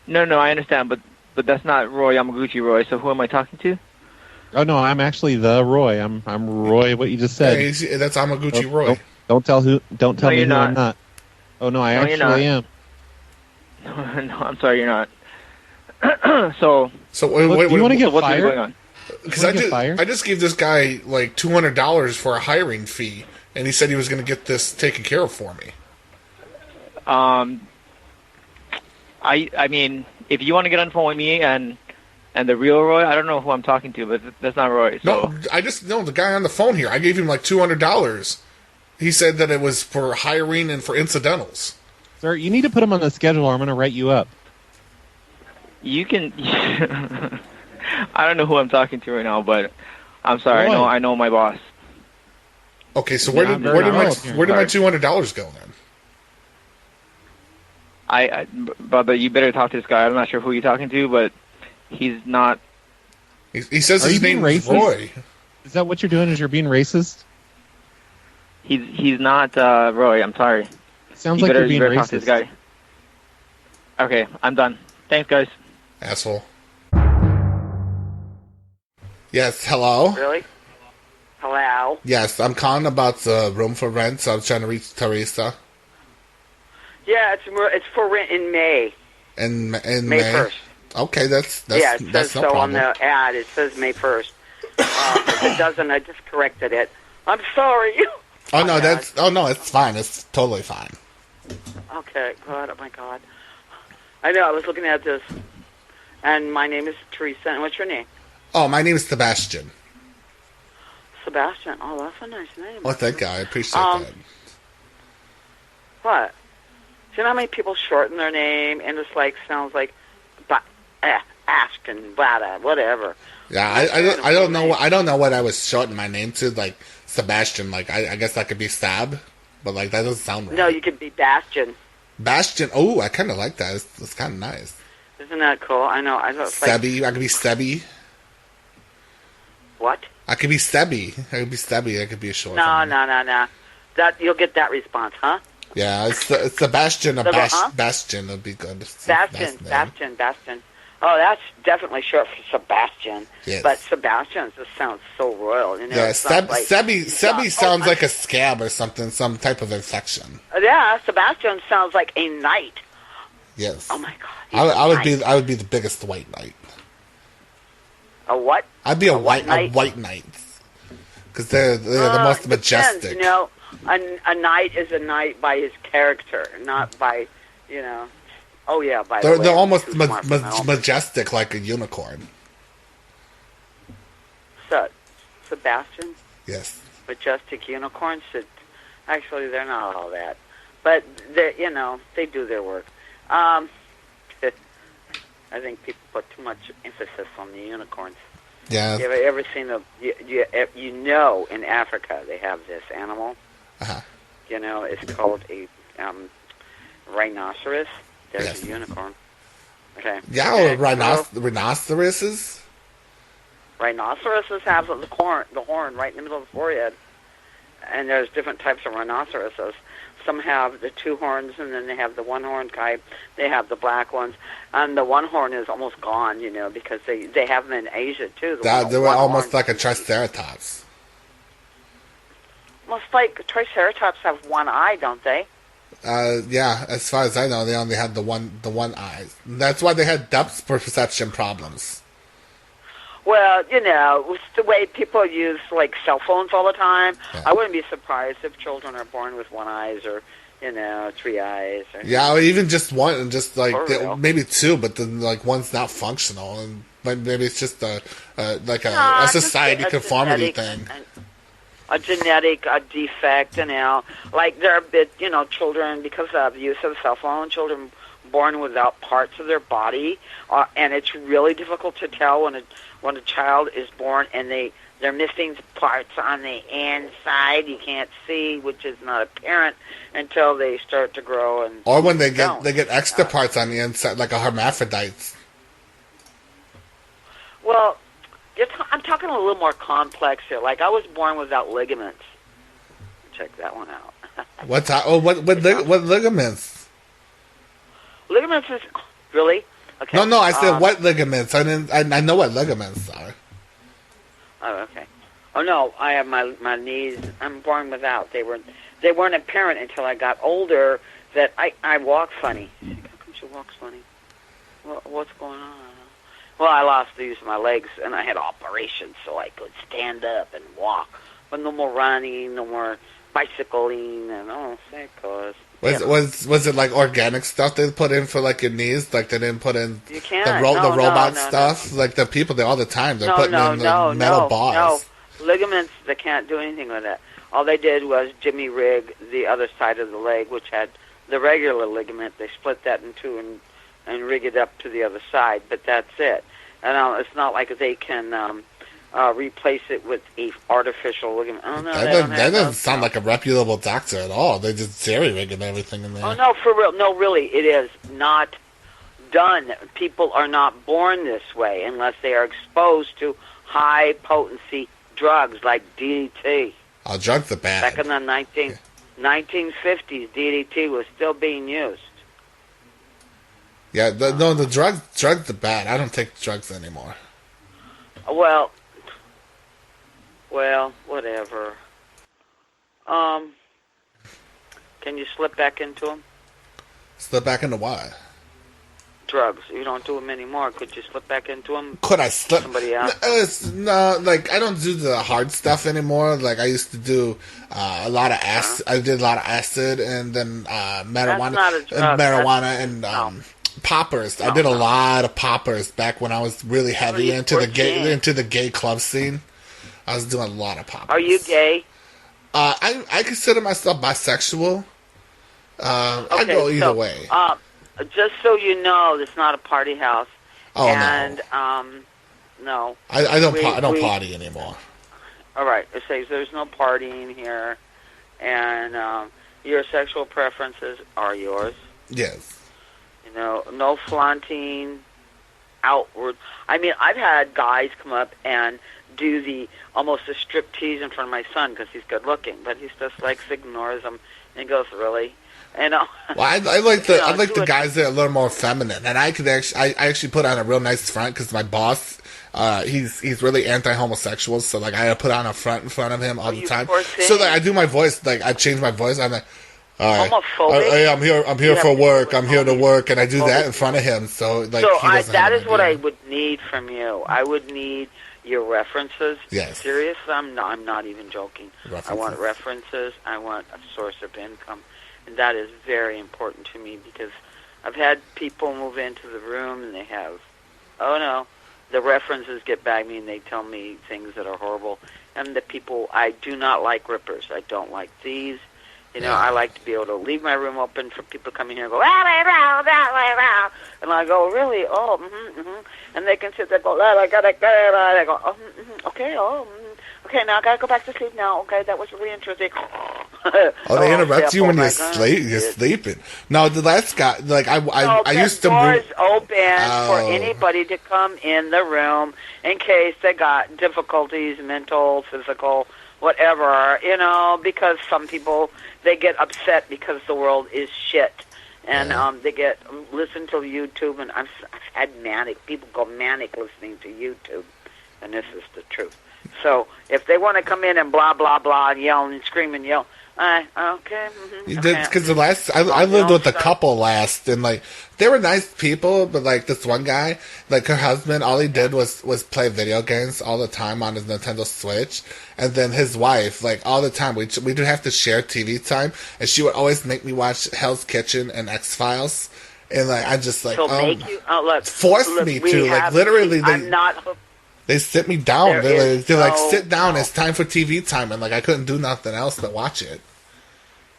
No, I understand, but that's not Roy Yamaguchi Roy. So who am I talking to?
Oh no, I'm actually the Roy. I'm Roy. What you just said.
Yeah, that's Yamaguchi Roy.
Don't tell me who
not.
I'm not. Oh no, I actually am.
No, I'm sorry, you're not. So
wait,
do you want to get
what's
fired?
going on?
Because I just gave this guy $200 for a hiring fee, and he said he was going to get this taken care of for me.
I mean, if you want to get on the phone with me and the real Roy, I don't know who I'm talking to, but that's not Roy. So.
No, the guy on the phone here. I gave him $200. He said that it was for hiring and for incidentals.
Sir, you need to put him on the schedule, or I'm going to write you up.
You can. I don't know who I'm talking to right now, but I'm sorry. I know my boss.
Okay, so where did my $200 go then?
Brother, you better talk to this guy. I'm not sure who you're talking to, but he's not.
He says his name is Roy.
Is that what you're doing? Is you're being racist?
He's not Roy. I'm sorry.
Sounds like you're being racist.
Talk to this guy. Okay, I'm done. Thanks, guys.
Asshole. Yes, hello?
Really? Hello?
Yes, I'm calling about the room for rent, so I'm trying to reach Teresa.
Yeah, it's for in May.
In
May
May
1st.
Okay, that's
yeah, it says
that's no
so
problem.
on the ad. It says May 1st. If it doesn't, I just corrected it. I'm sorry.
Oh no, it's fine. It's totally fine.
Okay, good. Oh my God. I know. I was looking at this, and my name is Teresa. And what's your name?
Oh, my name is Sebastian.
Sebastian. Oh, that's a nice name.
Oh, thank you. I appreciate that.
What? Do you know how many people shorten their name and it's like sounds like Ashton, whatever.
Yeah, I don't know. I don't know what I was shortening my name to, like Sebastian. Like I guess that could be Stab, but like that doesn't sound right.
No, you could be Bastion.
Bastion. Oh, I kind of like that. It's kind of nice.
Isn't that cool? I know. I thought
Sebi. I could be Sebi.
What?
I could be Sebi. I could be Sebi. I could be a short.
No. That you'll get that response, huh?
Yeah, it's Sebastian or Bastion would be good.
Bastion. Oh, that's definitely short for Sebastian.
Yes.
But Sebastian just sounds so royal. You know,
Yeah,
like,
Sebi sounds like a scab or something, some type of infection.
Yeah, Sebastian sounds like a knight.
Yes.
Oh my God.
I would be the biggest white knight.
A what?
I'd be a white knight. Because they're the most majestic.
Depends, you know, a knight is a knight by his character, not by, you know. Oh yeah, by the way,
they're almost majestic, like a unicorn.
So, Sebastian.
Yes.
Majestic unicorns. Actually, they're not all that, but they, you know, they do their work. I think people put too much emphasis on the unicorns.
Yeah.
You ever seen you know, in Africa they have this animal. You know, it's called a rhinoceros. There's a unicorn. Okay.
Yeah,
okay.
Rhinoceroses.
Rhinoceroses have the horn right in the middle of the forehead, and there's different types of rhinoceroses. Some have the two horns, and then they have the one-horn type. They have the black ones, and the one horn is almost gone, you know, because they have them in Asia too.
They were almost like a triceratops.
Almost like triceratops have one eye, don't they?
Yeah. As far as I know, they only had the one eye. That's why they had depth perception problems.
Well, you know, it's the way people use, like, cell phones all the time.
Yeah.
I wouldn't be surprised if children are born with one eye or, you know, three eyes.
Or even just one, just like
maybe
two, but then like one's not functional, and maybe it's just a society conformity thing.
A genetic defect, you know. Like, there are children, because of use of cell phone, children born without parts of their body, and it's really difficult to tell when a child is born and they're missing parts on the inside. You can't see, which is not apparent until they start to grow.
Or when they get extra parts on the inside, like a hermaphrodite.
Well, I'm talking a little more complex here. Like, I was born without ligaments. Check that one out.
What ligaments?
Ligaments is really okay.
No, I said what ligaments. I know what ligaments are.
Oh, okay. Oh no, I have my knees. I'm born without. They weren't apparent until I got older. That I walk funny. How come she walks funny? What's going on? Well, I lost the use of my legs, and I had operations, so I could stand up and walk. But no more running, no more bicycling, and thank God.
Was it like organic stuff they put in for like your knees? Like they didn't put in the robot stuff? No. Like the people there all the time. They're putting in metal bars.
No, ligaments, they can't do anything with that. All they did was jimmy rig the other side of the leg, which had the regular ligament. They split that in two and rig it up to the other side, but that's it. And it's not like they can replace it with a artificial ligament. Oh, no,
that doesn't sound like a reputable doctor at all. They just jerry-rigging everything in there.
Oh, no, for real. No, really, it is not done. People are not born this way unless they are exposed to high-potency drugs like DDT.
Oh, drugs are bad.
Back in the 1950s, DDT was still being used.
Yeah, the drugs are bad. I don't take drugs anymore.
Well, whatever. Can you slip back into them?
Slip back into what?
Drugs. You don't do them anymore. Could you slip back into them?
Could I slip?
Somebody else?
No, like I don't do the hard stuff anymore. Like I used to do a lot of acid. I did a lot of acid and then marijuana, and poppers. I did a lot of poppers back when I was really heavy into the gay club scene. I was doing a lot of poppers.
Are you gay?
I consider myself bisexual. I go either way.
Just so you know, it's not a party house.
Oh,
and,
no.
No.
I don't party anymore.
All right. It says there's no partying here, and your sexual preferences are yours.
Yes.
You know, no flaunting outward. I mean, I've had guys come up and do almost a strip tease in front of my son because he's good looking, but he just ignores them and goes, really? And
well, I like the guys that are a little more feminine, and I actually put on a real nice front because my boss, he's really anti-homosexual, so like I put on a front in front of him all the time. So like I do my voice, like I change my voice. I'm like, all right, hey, I'm here for work. I'm here to work, and I do that in front of him. So like,
that is what I would need from you. I would need your references.
Yes.
Serious? I'm not even joking. I want references. I want a source of income. And that is very important to me because I've had people move into the room and they have, the references get back me and they tell me things that are horrible. And the people, I do not like rippers. I don't like thieves. You know, I like to be able to leave my room open for people to come in here and go, and I go, really? Oh, And they can sit there and go, I go, okay, okay, now I got to go back to sleep now. Okay, that was really interesting.
They interrupt you when you're sleeping. No, the last guy, like I used to
doors open for anybody to come in the room in case they got difficulties, mental, physical, whatever, because some people, they get upset because the world is shit. And they listen to YouTube, and I've had people go manic listening to YouTube, and this is the truth. So if they want to come in and blah, blah, blah, and yell and scream and yell, okay.
Because the last, I lived with a couple last, and like they were nice people, but like this one guy, like her husband, all he did was play video games all the time on his Nintendo Switch, and then his wife, like all the time, we do have to share TV time, and she would always make me watch Hell's Kitchen and X-Files, and like I just like forced me to like literally.
I'm not hooked.
They sit me down. They're like, sit down. It's time for TV time. And, like, I couldn't do nothing else but watch it.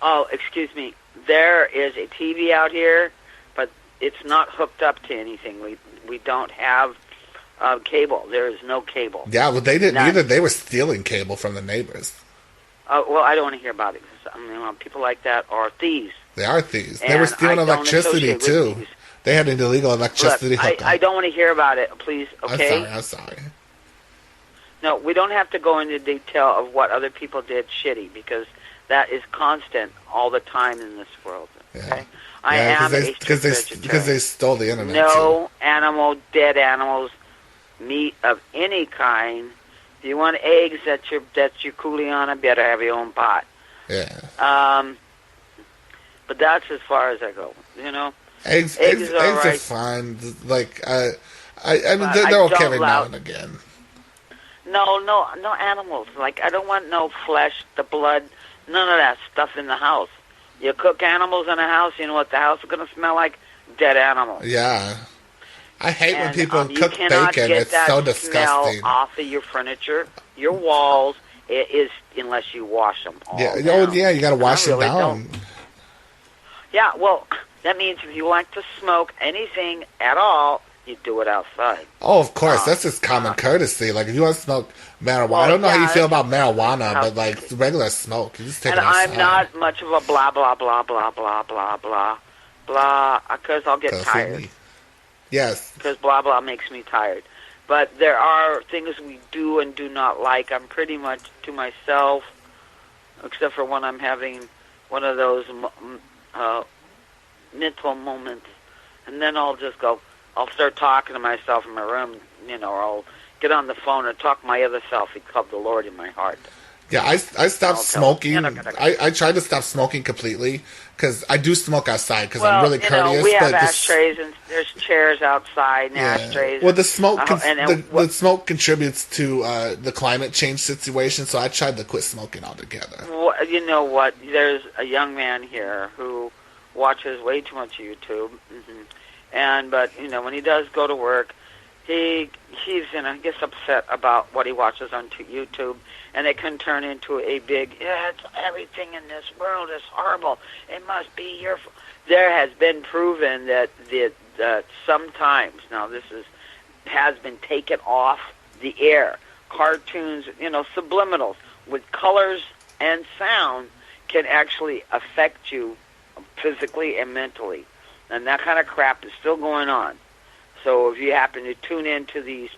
Oh, excuse me. There is a TV out here, but it's not hooked up to anything. We don't have cable. There is no cable.
Yeah, well, they didn't either. They were stealing cable from the neighbors.
Well, I don't want to hear about it. People like that are thieves.
They are thieves. They were stealing electricity, too. They had an illegal electricity hookup.
I don't want to hear about it, please, okay?
I'm sorry.
No, we don't have to go into detail of what other people did shitty, because that is constant all the time in this world, okay?
Yeah. Because they stole the internet,
no dead animals, meat of any kind. If you want eggs, that's your Kuliana, better have your own pot.
Yeah.
But that's as far as I go,
Eggs are fine. Like, I mean, they're okay every now and again.
No animals. Like, I don't want no flesh, the blood, none of that stuff in the house. You cook animals in a house, you know what the house is going to smell like? Dead animals.
Yeah. I hate when people cook bacon. It's so disgusting.
Smell off of your furniture, your walls. It is, unless you wash them all down.
You got to wash them down.
Yeah, well, that means if you like to smoke anything at all, you do it outside.
Oh, of course. That's just common courtesy. Like, if you want to smoke marijuana, I don't know how you feel about marijuana, but, like, regular smoke, you just take it outside.
And I'm not much of a blah, blah, blah, blah, blah, blah, blah, blah, because I'll get tired.
Yes.
Because blah, blah makes me tired. But there are things we do and do not like. I'm pretty much to myself, except for when I'm having one of those mental moments. And then I'll just go, I'll start talking to myself in my room, or I'll get on the phone and talk to my other self. He called the Lord in my heart.
Yeah, I stopped smoking. I tried to stop smoking completely because I do smoke outside because I'm really courteous.
We have
but
ashtrays and there's chairs outside and ashtrays.
Well, the smoke the smoke contributes to the climate change situation, so I tried to quit smoking altogether.
Well, you know what? There's a young man here who watches way too much YouTube, but when he does go to work, he gets upset about what he watches on YouTube. And it can turn into a big, everything in this world is horrible. It must be your fault. There has been proven that sometimes, now this has been taken off the air. Cartoons, subliminals with colors and sound can actually affect you physically and mentally. And that kind of crap is still going on. So if you happen to tune into these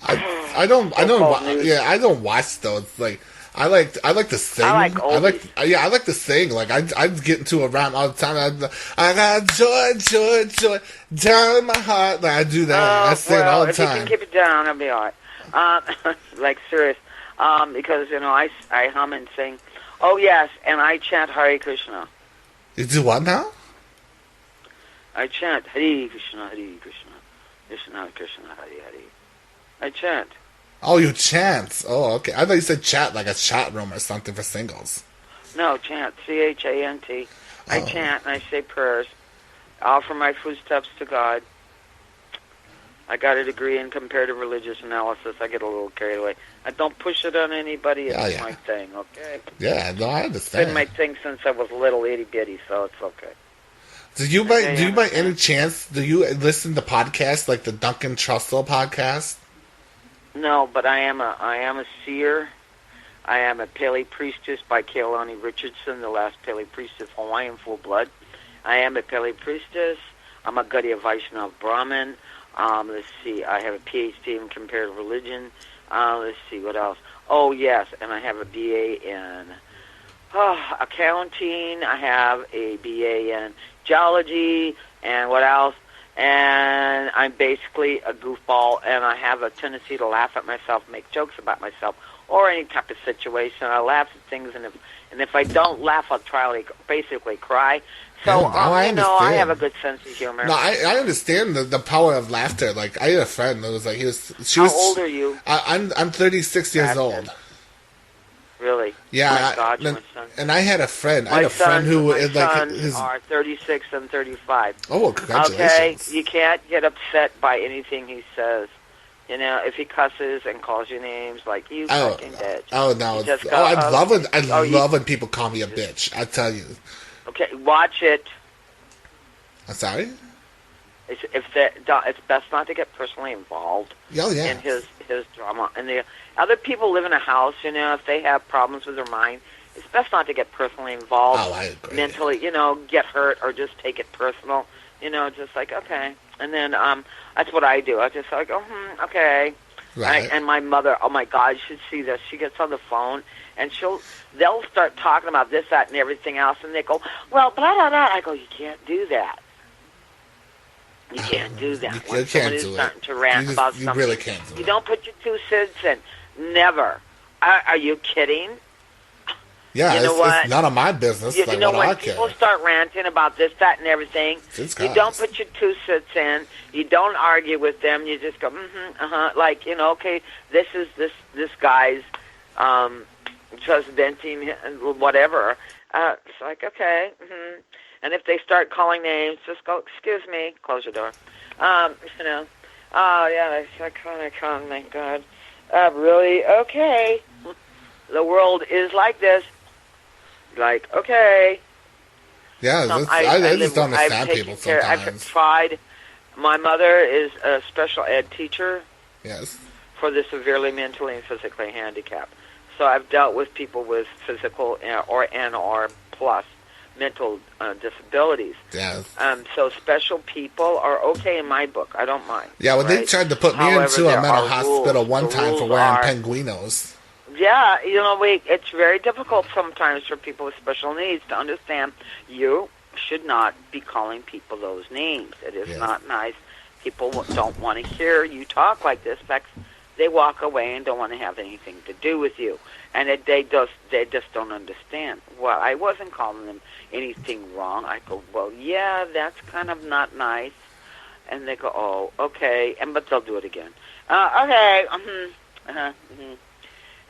I don't watch those. Like I like to sing. I like to sing. Like I get into a rhyme all the time. I got joy down in my heart. Like I do that. I sing all the time.
If you can keep it down, I'll be all right. Like serious, because I hum and sing. Oh yes, and I chant Hare Krishna.
You do what now?
I chant Hare Krishna, Krishna Krishna, Hare Hare. I chant.
Oh, you chant. Oh, okay. I thought you said chat, like a chat room or something for singles.
No, chant. C-H-A-N-T. I chant and I say prayers. I offer my foodstuffs to God. I got a degree in comparative religious analysis. I get a little carried away. I don't push it on anybody. It's my thing, okay?
Yeah, no, I understand.
It's been my thing since I was little, itty-bitty, so it's okay.
Do you by any chance, do you listen to podcasts like the Duncan Trussell podcast?
No, but I am a seer. I am a Pele Priestess by Keilani Richardson, the last Pele Priestess, Hawaiian full blood. I am a Pele Priestess. I'm a Gaudiya Vaishnava Brahmin. Let's see, I have a PhD in comparative religion. Let's see, what else? Oh, yes, and I have a BA in accounting. I have a BA in geology, and what else? And I'm basically a goofball, and I have a tendency to laugh at myself, make jokes about myself, or any type of situation. I laugh at things, and if I don't laugh, I'll try to basically cry. So, I have a good sense of humor.
No, I understand the power of laughter. Like, I had a friend that was like,
How old are you?
I'm 36 years old.
Really?
Yeah.
My God, my son.
And I had a friend. I had a friend who was like
his are 36 and 35.
Oh, congratulations!
Okay, you can't get upset by anything he says. If he cusses and calls you names like you fucking bitch.
Oh no! I love when people call me a bitch. I tell you.
Okay, watch it.
I'm sorry.
It's best not to get personally involved in his drama. And the other people live in a house, if they have problems with their mind, it's best not to get personally involved.
Oh, I agree.
Mentally, get hurt or just take it personal. Just like, okay. And then that's what I do. I just like, okay.
Right.
And my mother, oh my God, you should see this. She gets on the phone and they'll start talking about this, that, and everything else, and they go, well, blah, blah, blah. I go, you can't do that. You can't do that.
You can't do it.
Starting to rant about something,
you really can't do it.
You don't put your 2 cents in. Never. Are you kidding?
Yeah, it's none of my business.
When people start ranting about this, that, and everything, you don't put your 2 cents in. You don't argue with them. You just go, like, okay, this is this guy's just venting whatever. It's like, okay, And if they start calling names, just go, excuse me, close your door. Oh, yeah, that's iconic, oh, my God. Really? Okay. The world is like this. Like, okay.
Yeah, I just don't understand people sometimes.
I've tried. My mother is a special ed teacher.
Yes.
For the severely mentally and physically handicapped. So I've dealt with people with physical or plus mental disabilities.
Yes.
So special people are okay in my book. I don't mind.
Yeah, well, they tried to put me into a mental hospital one time for wearing penguinos.
Yeah, it's very difficult sometimes for people with special needs to understand you should not be calling people those names. It is not nice. People don't want to hear you talk like this. they walk away and don't want to have anything to do with you. And they just don't understand. Well, I wasn't calling them anything wrong. I go, well, yeah, that's kind of not nice. And they go, oh, okay, but they'll do it again. Okay,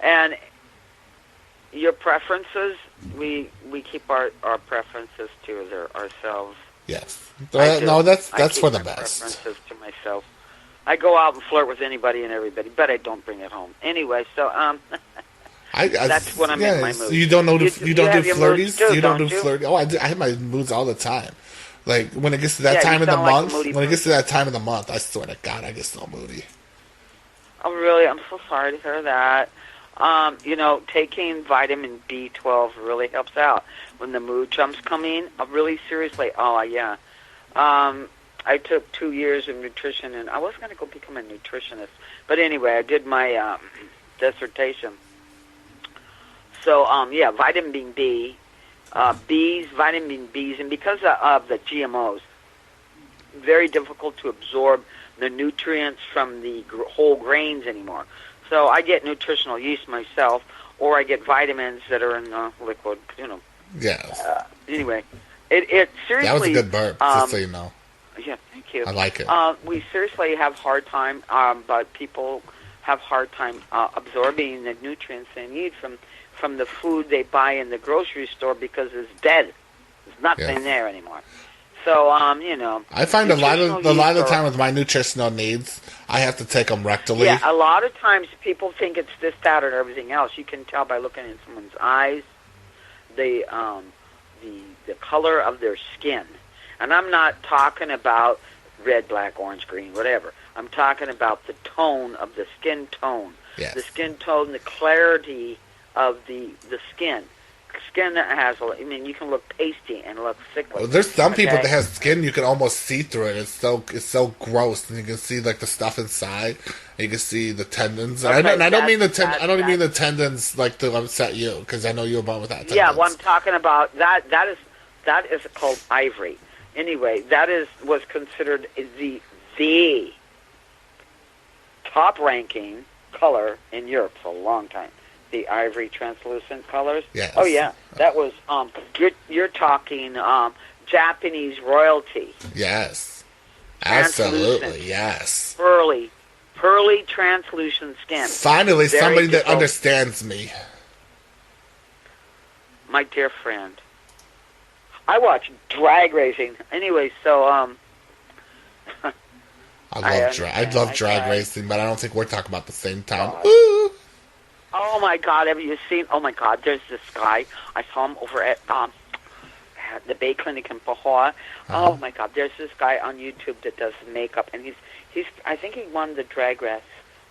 And your preferences, we keep our preferences to ourselves.
Yes. No, that's for the best.
Preferences to myself. I go out and flirt with anybody and everybody, but I don't bring it home. Anyway, so that's when I'm in my mood.
You don't know you don't do flirties?
Too,
you don't do flirties? Oh, I have my moods all the time. Like when it gets to that time of the month, I swear to God, I get so moody.
Oh, really? I'm so sorry to hear that. Taking vitamin B12 really helps out when the mood jumps come in. Really seriously. Oh, yeah. I took 2 years of nutrition, and I was going to go become a nutritionist. But anyway, I did my dissertation. So, vitamin B, vitamin Bs, and because of the GMOs, very difficult to absorb the nutrients from the whole grains anymore. So I get nutritional yeast myself, or I get vitamins that are in liquid,
Yeah.
Anyway, it seriously...
That was a good burp, just so you know.
Yeah, thank you.
I like it.
We seriously have hard time, but people have hard time absorbing the nutrients they need from the food they buy in the grocery store because it's dead. There's nothing there anymore. So,
I find a lot of the time with my nutritional needs, I have to take them rectally.
Yeah, a lot of times people think it's this, that, or everything else. You can tell by looking in someone's eyes, the color of their skin. And I'm not talking about red, black, orange, green, whatever. I'm talking about the tone of the skin tone.
Yes.
The skin tone, the clarity of the skin. Skin that has, you can look pasty and look sickly.
Well, there's some people that have skin you can almost see through it. It's so gross, and you can see like the stuff inside. And you can see the tendons.
Okay,
I don't mean the tendons like to upset you, because I know you're about with that. Tendons.
Yeah, well, I'm talking about that is called ivory. Anyway, was considered the top ranking color in Europe for a long time. The ivory translucent colors.
Yes.
Oh yeah, that was you're talking Japanese royalty.
Yes, absolutely. Yes.
Pearly translucent skin.
Finally, somebody that understands me.
My dear friend, I watch drag racing. Anyway, so
I love drag racing, but I don't think we're talking about the same time.
Ooh. Oh my God! Have you seen? Oh my God! There's this guy. I saw him over at the Bay Clinic in Pahoa. Oh my God! There's this guy on YouTube that does makeup, and he's. I think he won the drag race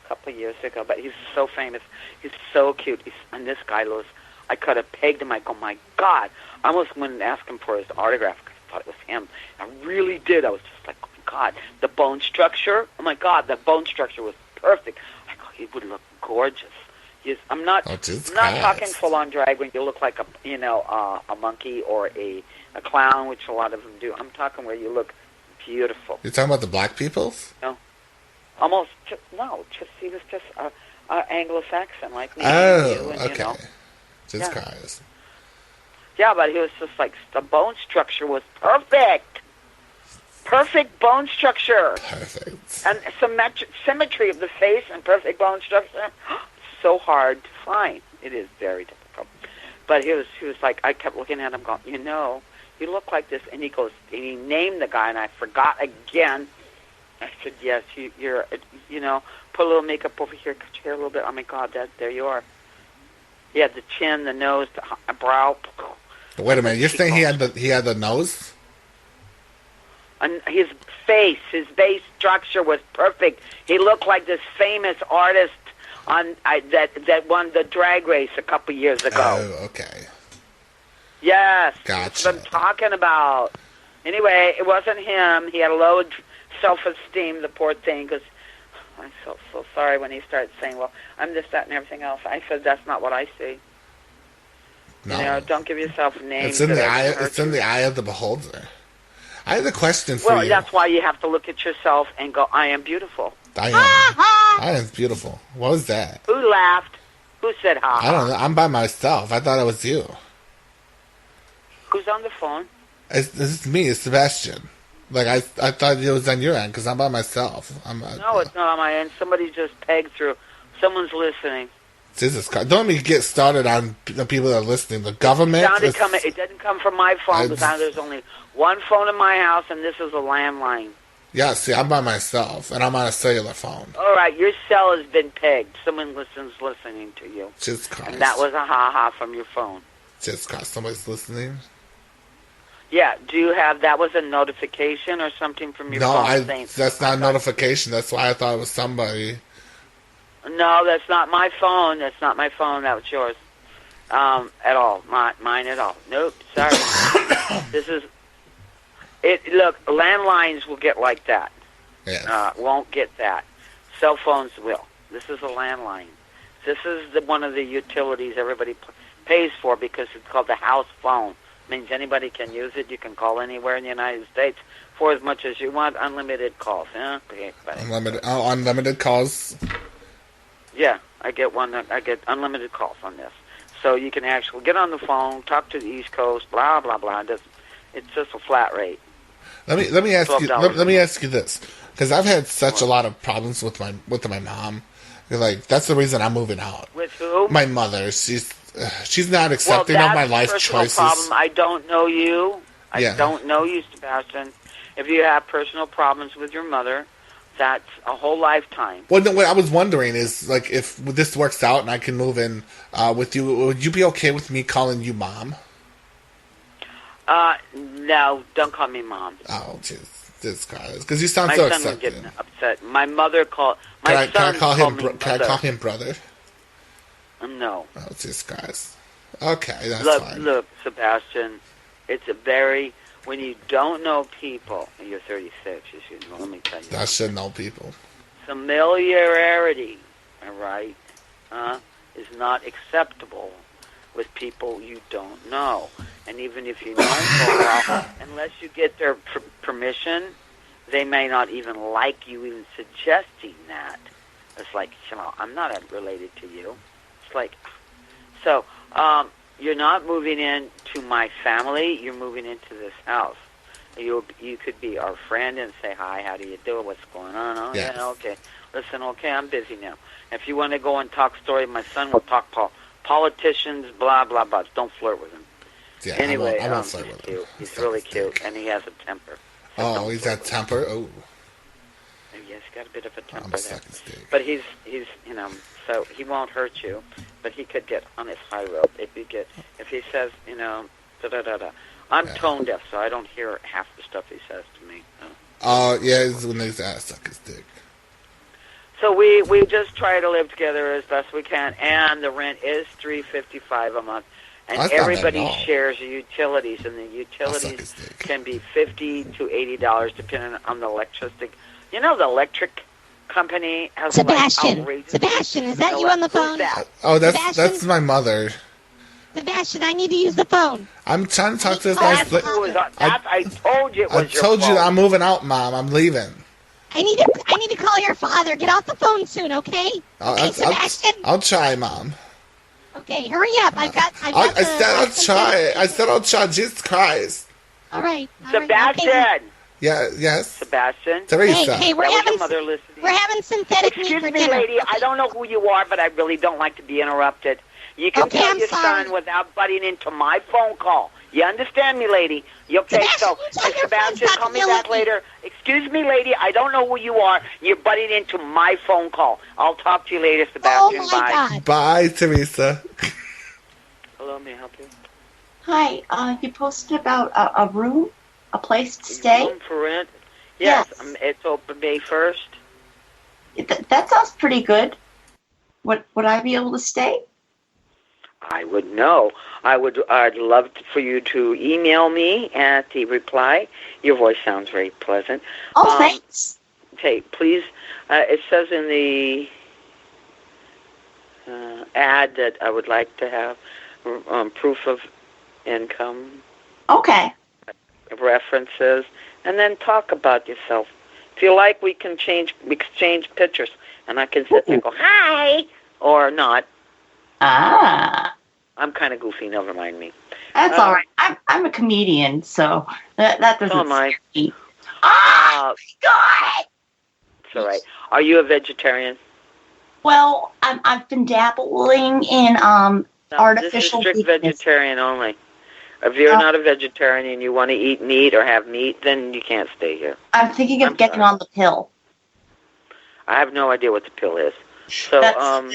a couple of years ago. But he's so famous. He's so cute. And this guy was. I could have pegged him. I go, my God! I almost went and asked him for his autograph because I thought it was him. I really did. I was just like, oh my God! The bone structure. Oh my God! The bone structure was perfect. I go, he would look gorgeous. I'm not talking full-on drag when you look like a monkey or a clown, which a lot of them do. I'm talking where you look beautiful.
You're talking about the black peoples?
No, almost. He was just Anglo-Saxon like me.
Oh,
and
okay.
Just
guys.
Yeah, but he was just like the bone structure was perfect. Perfect bone structure.
Perfect.
And symmetry of the face and perfect bone structure. So hard to find. It is very difficult. But he was like, I kept looking at him going, you look like this. And he goes, and he named the guy, and I forgot again. I said, yes, you're, put a little makeup over here, cut your hair a little bit. Oh my God, there you are. He had the chin, the nose, the brow.
Wait a minute, you're saying he had the nose?
And his face, his base structure was perfect. He looked like this famous artist that won the drag race a couple years ago.
Oh, okay.
Yes.
Gotcha.
That's what I'm talking about. Anyway, it wasn't him. He had a low self-esteem, the poor thing, because I felt so sorry when he started saying, well, I'm this, that, and everything else. I said, that's not what I see.
No.
Don't give yourself names.
It's in the eye of the beholder. I have a question for you.
Well, that's why you have to look at yourself and go, I am beautiful.
Diane's beautiful. What was that?
Who laughed? Who said ha?
I don't know. I'm by myself. I thought it was you.
Who's on the phone?
It's me. It's Sebastian. Like, I thought it was on your end because I'm by myself.
No, it's not on my end. Somebody just pegged through. Someone's listening.
Jesus Christ. Don't let me get started on the people that are listening. The government...
It didn't come from my phone because there's only one phone in my house, and this is a landline.
Yeah, see, I'm by myself, and I'm on a cellular phone.
All right, your cell has been pegged. Someone listening to you.
Jesus Christ.
And that was a ha-ha from your phone.
Jesus Christ, somebody's listening?
Yeah, do you have... That was a notification or something from your phone?
No, that's not a notification. That's why I thought it was somebody...
No, that's not my phone. That's not my phone. That was yours. At all. Not mine at all. Nope. Sorry. This is... Look, landlines will get like that.
Yes.
Won't get that. Cell phones will. This is a landline. This is one of the utilities everybody pays for because it's called the house phone. It means anybody can use it. You can call anywhere in the United States for as much as you want. Unlimited calls. Okay,
unlimited calls?
Yeah, I get unlimited calls on this. So you can actually get on the phone, talk to the East Coast, blah blah blah. It's just a flat rate.
Let me ask you this, because I've had such a lot of problems with my mom. Like, that's the reason I'm moving out.
With who?
My mother. She's not accepting of my life choices.
Problem. I don't know you. I don't know you, Sebastian. If you have personal problems with your mother, that's a whole lifetime.
Well, no, what I was wondering is, like, if this works out and I can move in with you, would you be okay with me calling you Mom?
No, don't call me Mom.
Oh, jeez. This guy, because you sound
my
so
son
accepting.
would get upset. My mother called...
Can I call him brother?
No.
Oh, this guys. Okay, that's fine.
Look, Sebastian, it's a very... When you don't know people, and you're 36, you should know, let me tell you.
I should know people.
Familiarity, all right, is not acceptable with people you don't know. And even if you know them for a while, unless you get their permission, they may not even like you even suggesting that. It's like, I'm not related to you. It's like, so, you're not moving in to my family. You're moving into this house. You could be our friend and say, hi, how do you do? What's going on? Oh,
yes.
Yeah, okay. Listen, okay, I'm busy now. If you want to go and talk story, my son will talk politicians, blah, blah, blah. Don't flirt with him.
Yeah,
anyway,
I won't flirt with him.
He's really cute, and he has a temper. So
he's got temper? Oh.
Yes, he's got a bit of a temper there. But he's so he won't hurt you, but he could get on his high rope if he says, da-da-da-da. I'm tone deaf, so I don't hear half the stuff he says to me.
Yeah, it's when he's suck his dick.
So we just try to live together as best we can, and the rent is $355 a month, and everybody shares the utilities, and the utilities can be $50 to $80 depending on the electricity. You know, the electric company has
Sebastian, is that you on the phone?
Oh, that's my mother.
Sebastian, I need to use the phone.
I'm trying to talk to this guy.
I told you it was your
told you
phone.
I'm moving out, Mom. I'm leaving.
I need to call your father. Get off the phone soon, okay? Sebastian.
I'll try, Mom.
Okay, hurry up. I
said I'll try. I said I'll try. Jesus Christ.
All right.
Sebastian.
Okay.
Yeah. Yes.
Sebastian.
Teresa.
Hey, we're having synthetic meat
Excuse
for
me,
dinner.
lady. I don't know who you are, but I really don't like to be interrupted. You can tell your son without butting into my phone call. You understand me, lady? You okay? Sebastian, call me back later. Excuse me, lady. I don't know who you are. You're butting into my phone call. I'll talk to you later, Sebastian. Bye.
God.
Bye, Teresa.
Hello, may I help you?
Hi. You posted about a room, a place to stay.
Room for rent? Yes. It's open May 1st.
That sounds pretty good. Would I be able to stay?
I would know. I'd love for you to email me at the reply. Your voice sounds very pleasant.
Oh, thanks.
Okay, please. It says in the ad that I would like to have proof of income.
Okay.
References, and then talk about yourself. If you like, we can exchange pictures, and I can sit there and go, hi, or not.
Ah.
I'm kind of goofy, never mind me.
That's all right. I'm a comedian, so that doesn't
So am I.
scare me. Oh, God!
It's all right. Are you a vegetarian?
Well, I've been dabbling in artificial
This is strict
veganism.
vegetarian only. If you're not a vegetarian and you want to eat meat or have meat, then you can't stay here.
I'm thinking of getting on the pill.
I have no idea what the pill is. So,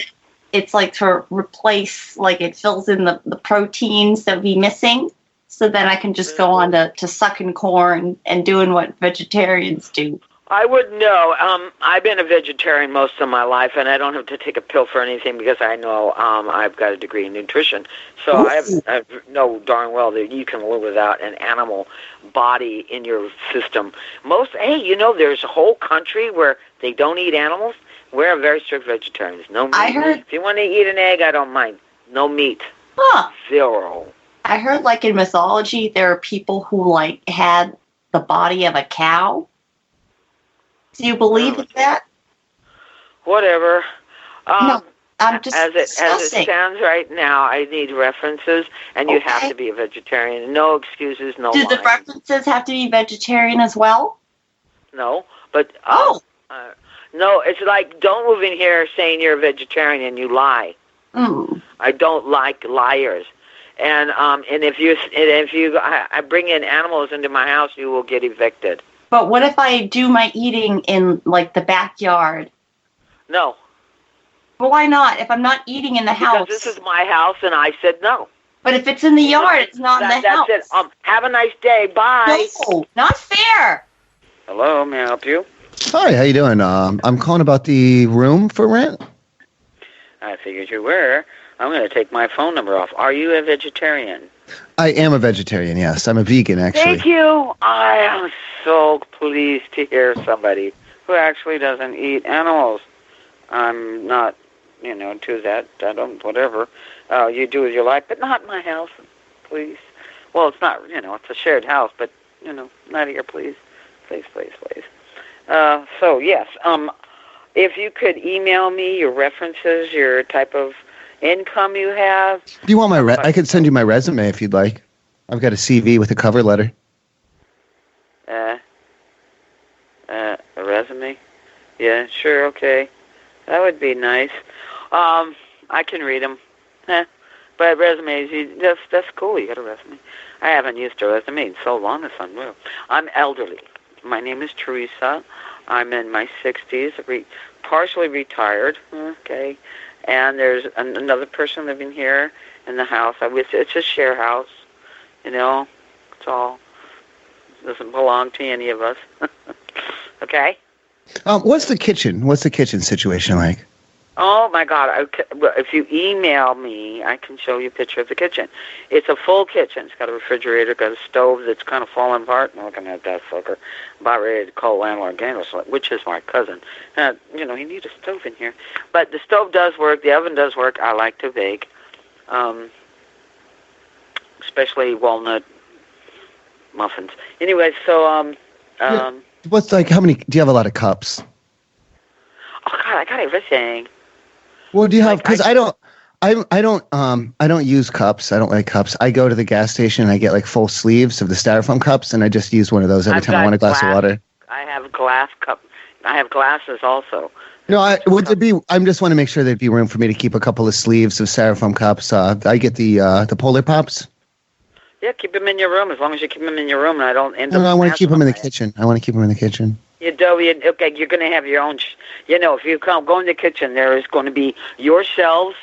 it's like to replace, like it fills in the proteins that we missing, so then I can just go on to sucking corn and doing what vegetarians do.
I wouldn't know. I've been a vegetarian most of my life, and I don't have to take a pill for anything because I know I've got a degree in nutrition. So I know darn well that you can live without an animal body in your system. There's a whole country where they don't eat animals. We're very strict vegetarians. No meat. If you want to eat an egg, I don't mind. No meat.
Huh.
Zero.
I heard, like, in mythology, there are people who, like, had the body of a cow. Do you believe in that?
Whatever.
No, I'm just
as it stands right now, I need references, and you have to be a vegetarian. No excuses, no
Do
lying.
the references have to be vegetarian as well?
No, but no, it's like don't move in here saying you're a vegetarian and you lie.
Mm.
I don't like liars. And if you I bring in animals into my house, you will get evicted.
But what if I do my eating in, like, the backyard?
No.
But why not? If I'm not eating in the house.
Because this is my house, and I said no.
But if it's in the yard, it's not in the house.
That's it. Have a nice day. Bye.
No, not fair.
Hello, may I help you?
Hi, how you doing? I'm calling about the room for rent.
I figured you were. I'm going to take my phone number off. Are you a vegetarian?
I am a vegetarian, yes. I'm a vegan, actually.
Thank you. I am so pleased to hear somebody who actually doesn't eat animals. I'm not, to that. I don't, whatever. You do as you like, but not in my house, please. Well, it's not, it's a shared house, but, not here, please. Please, please, please. So, yes, if you could email me your references, your type of income you have.
Do you want my I could send you my resume if you'd like. I've got a CV with a cover letter.
A resume? Yeah, sure, okay. That would be nice. I can read them. But resumes, that's cool. You got a resume. I haven't used a resume in so long. It's unreal. I'm elderly. My name is Teresa. I'm in my 60s, partially retired. Okay. And there's another person living here in the house. It's a share house, It's all doesn't belong to any of us. Okay.
What's the kitchen? What's the kitchen situation like?
Oh my God! If you email me, I can show you a picture of the kitchen. It's a full kitchen. It's got a refrigerator, got a stove that's kind of falling apart. I'm looking at that fucker. About ready to call landlord Ganos, which is my cousin. He needs a stove in here. But the stove does work. The oven does work. I like to bake, especially walnut muffins. Anyway, so
What's how many? Do you have a lot of cups?
Oh God, I got everything.
Well, do you have? Because I don't use cups. I don't like cups. I go to the gas station and I get like full sleeves of the styrofoam cups, and I just use one of those every time I want a glass of water.
I have glass cup. I have glasses also.
No, I just want to make sure there'd be room for me to keep a couple of sleeves of styrofoam cups. I get the Polar Pops.
Yeah, keep them in your room as long as you keep them in your room, and I don't end up.
No, I want to keep them in the kitchen.
Okay, you're going to have your own. If you go in the kitchen, there is going to be your shelves.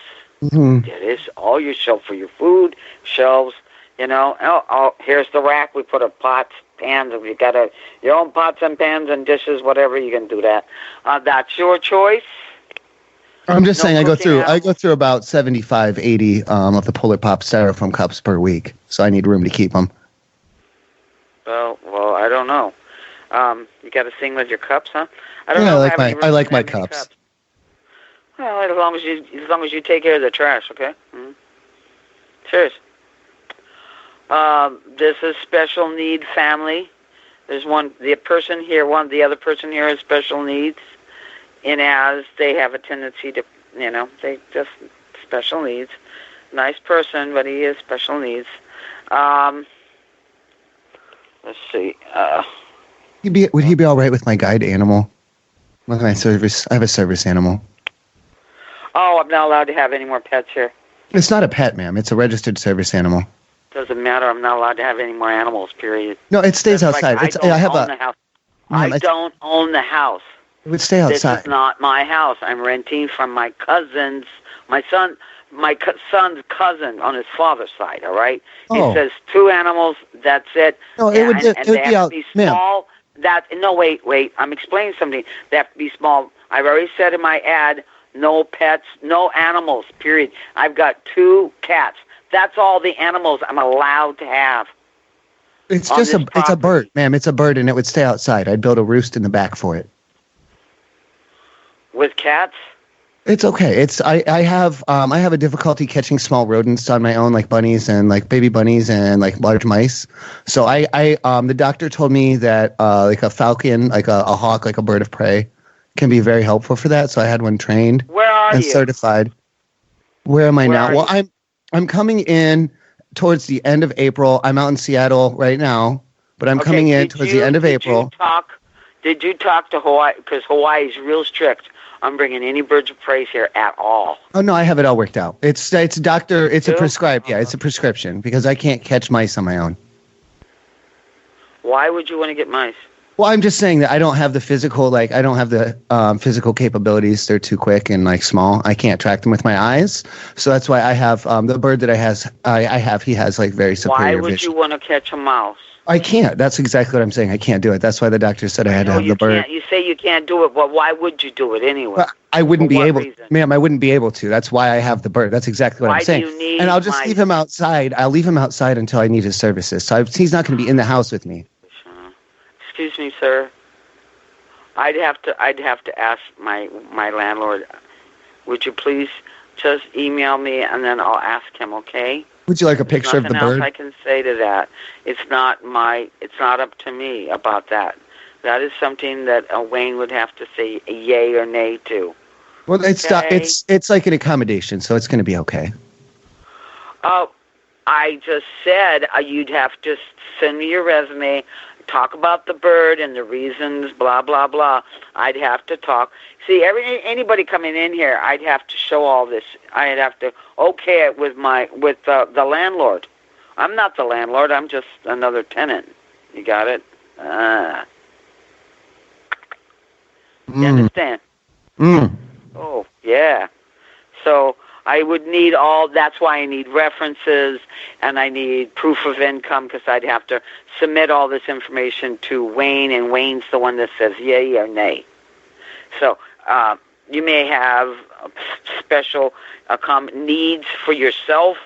Mm-hmm.
There is all your shelves for your food, shelves. Here's the rack. We put pots, pans. If you got your own pots and pans and dishes, whatever, you can do that. That's your choice.
I'm just saying, I go through about 75, 80 of the Polar Pop styrofoam cups per week, so I need room to keep them.
Well, I don't know. You got to sing with your cups, huh? I
like my cups.
Well, as long as you take care of the trash, okay? Mm-hmm. Serious. This is special need family. There's the other person here has special needs, and as they have a tendency to, they just special needs. Nice person, but he has special needs. Let's see.
Would he be all right with my guide animal? With my service, I have a service animal.
Oh, I'm not allowed to have any more pets here.
It's not a pet, ma'am. It's a registered service animal.
Doesn't matter. I'm not allowed to have any more animals. Period.
No, it stays outside.
I don't own the house.
It would stay outside.
This is not my house. I'm renting from my son's cousin on his father's side. All right.
Oh.
It says 2 animals. That's it.
No, it would be out,
small. Wait. I'm explaining something. They have to be small. I've already said in my ad, no pets, no animals. Period. I've got 2 cats. That's all the animals I'm allowed to have.
It's a bird, ma'am. It's a bird, and it would stay outside. I'd build a roost in the back for it.
With cats?
It's okay. I have a difficulty catching small rodents on my own, like bunnies and like baby bunnies and like large mice. So the doctor told me that like a falcon, like a hawk, like a bird of prey, can be very helpful for that. So I had one trained and certified. Where am I now? Well, I'm coming in towards the end of April. I'm out in Seattle right now, but I'm coming in towards the end of April.
Did you talk to Hawaii? Because Hawaii is real strict on bringing any birds of prey here at all.
Oh no, I have it all worked out. It's a prescribed. Yeah, it's a prescription because I can't catch mice on my own.
Why would you want to get mice?
Well, I'm just saying that I don't have the physical physical capabilities. They're too quick and like small. I can't track them with my eyes. So that's why I have the bird that he has like very superior vision.
Why would you want to catch a mouse?
I can't. That's exactly what I'm saying. I can't do it. That's why the doctor said I had to have the bird.
You say you can't do it, but why would you do it anyway?
Well, I wouldn't be able, ma'am. I wouldn't be able to. That's why I have the bird. That's exactly what I'm saying. And I'll just leave him outside. I'll leave him outside until I need his services. So he's not going to be in the house with me.
Excuse me, sir. I'd have to ask my landlord. Would you please just email me and then I'll ask him, okay?
Would you like a picture of the bird?
Nothing else I can say to that. It's not up to me about that. That is something that Wayne would have to say a yay or nay to.
Well, it's like an accommodation, so it's going to be okay.
Oh, I just said you'd have to send me your resume, talk about the bird and the reasons, blah, blah, blah. I'd have to talk. See, anybody coming in here, I'd have to show all this. I'd have to okay it with the landlord. I'm not the landlord. I'm just another tenant. You got it? You understand? Oh, yeah. So I would need that's why I need references and I need proof of income because I'd have to submit all this information to Wayne, and Wayne's the one that says yay or nay. So you may have special needs for yourself,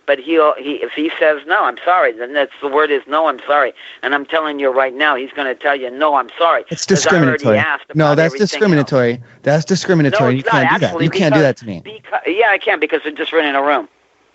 but if he says no, I'm sorry, then the word is no, I'm sorry. And I'm telling you right now, he's going to tell you no, I'm sorry.
It's discriminatory. No, that's discriminatory.
Else.
That's discriminatory.
No,
you can't do that. You can't do that to me.
Yeah, I can because I'm just renting a room.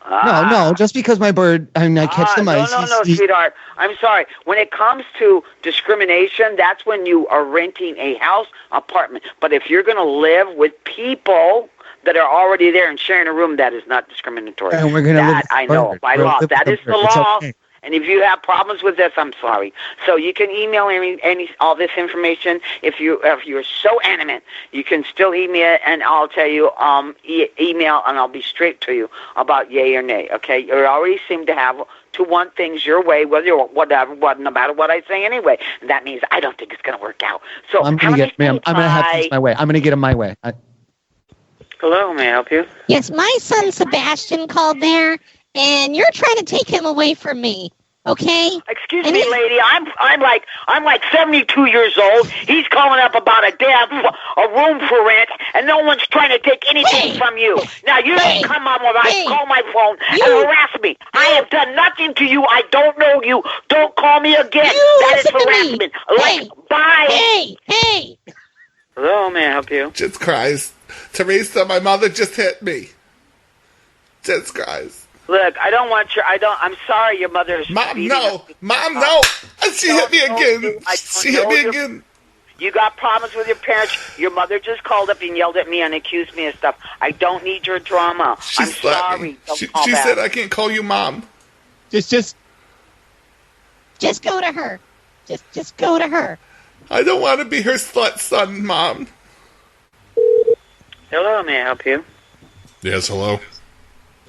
No, just because my bird, I catch the mice.
No, sweetheart. I'm sorry. When it comes to discrimination, that's when you are renting a house, apartment. But if you're going to live with people that are already there and sharing a room, that is not discriminatory.
And we're going to live
I know, by law. That is the law. Okay. And if you have problems with this, I'm sorry. So you can email all this information. If you're so adamant, you can still email it, and I'll tell you email, and I'll be straight to you about yay or nay. Okay, you already seem to want things your way, no matter what I say anyway. And that means I don't think it's going to work out. So
I'm going to have things my way. I'm going to get them my way.
Hello, may I help you?
Yes, my son Sebastian called there. And you're trying to take him away from me, okay?
Excuse me, lady. I'm like 72 years old. He's calling up about a room for rent, and no one's trying to take anything from you. Now you don't come on when I call my phone and harass me. I have done nothing to you. I don't know you. Don't call me again. That is harassment. Bye.
Hey.
Hello, may I help you?
Just cries. Teresa, my mother just hit me. Just cries.
Look, I'm sorry your mother is
Mom, no. Mom, no. I She hit me again. She hit me again.
You got problems with your parents. Your mother just called up and yelled at me and accused me of stuff. I don't need your drama. I'm sorry.
She said I can't call you mom.
Just go to her. Just go to her.
I don't want to be her slut son, Mom.
Hello, may I help you?
Yes, hello.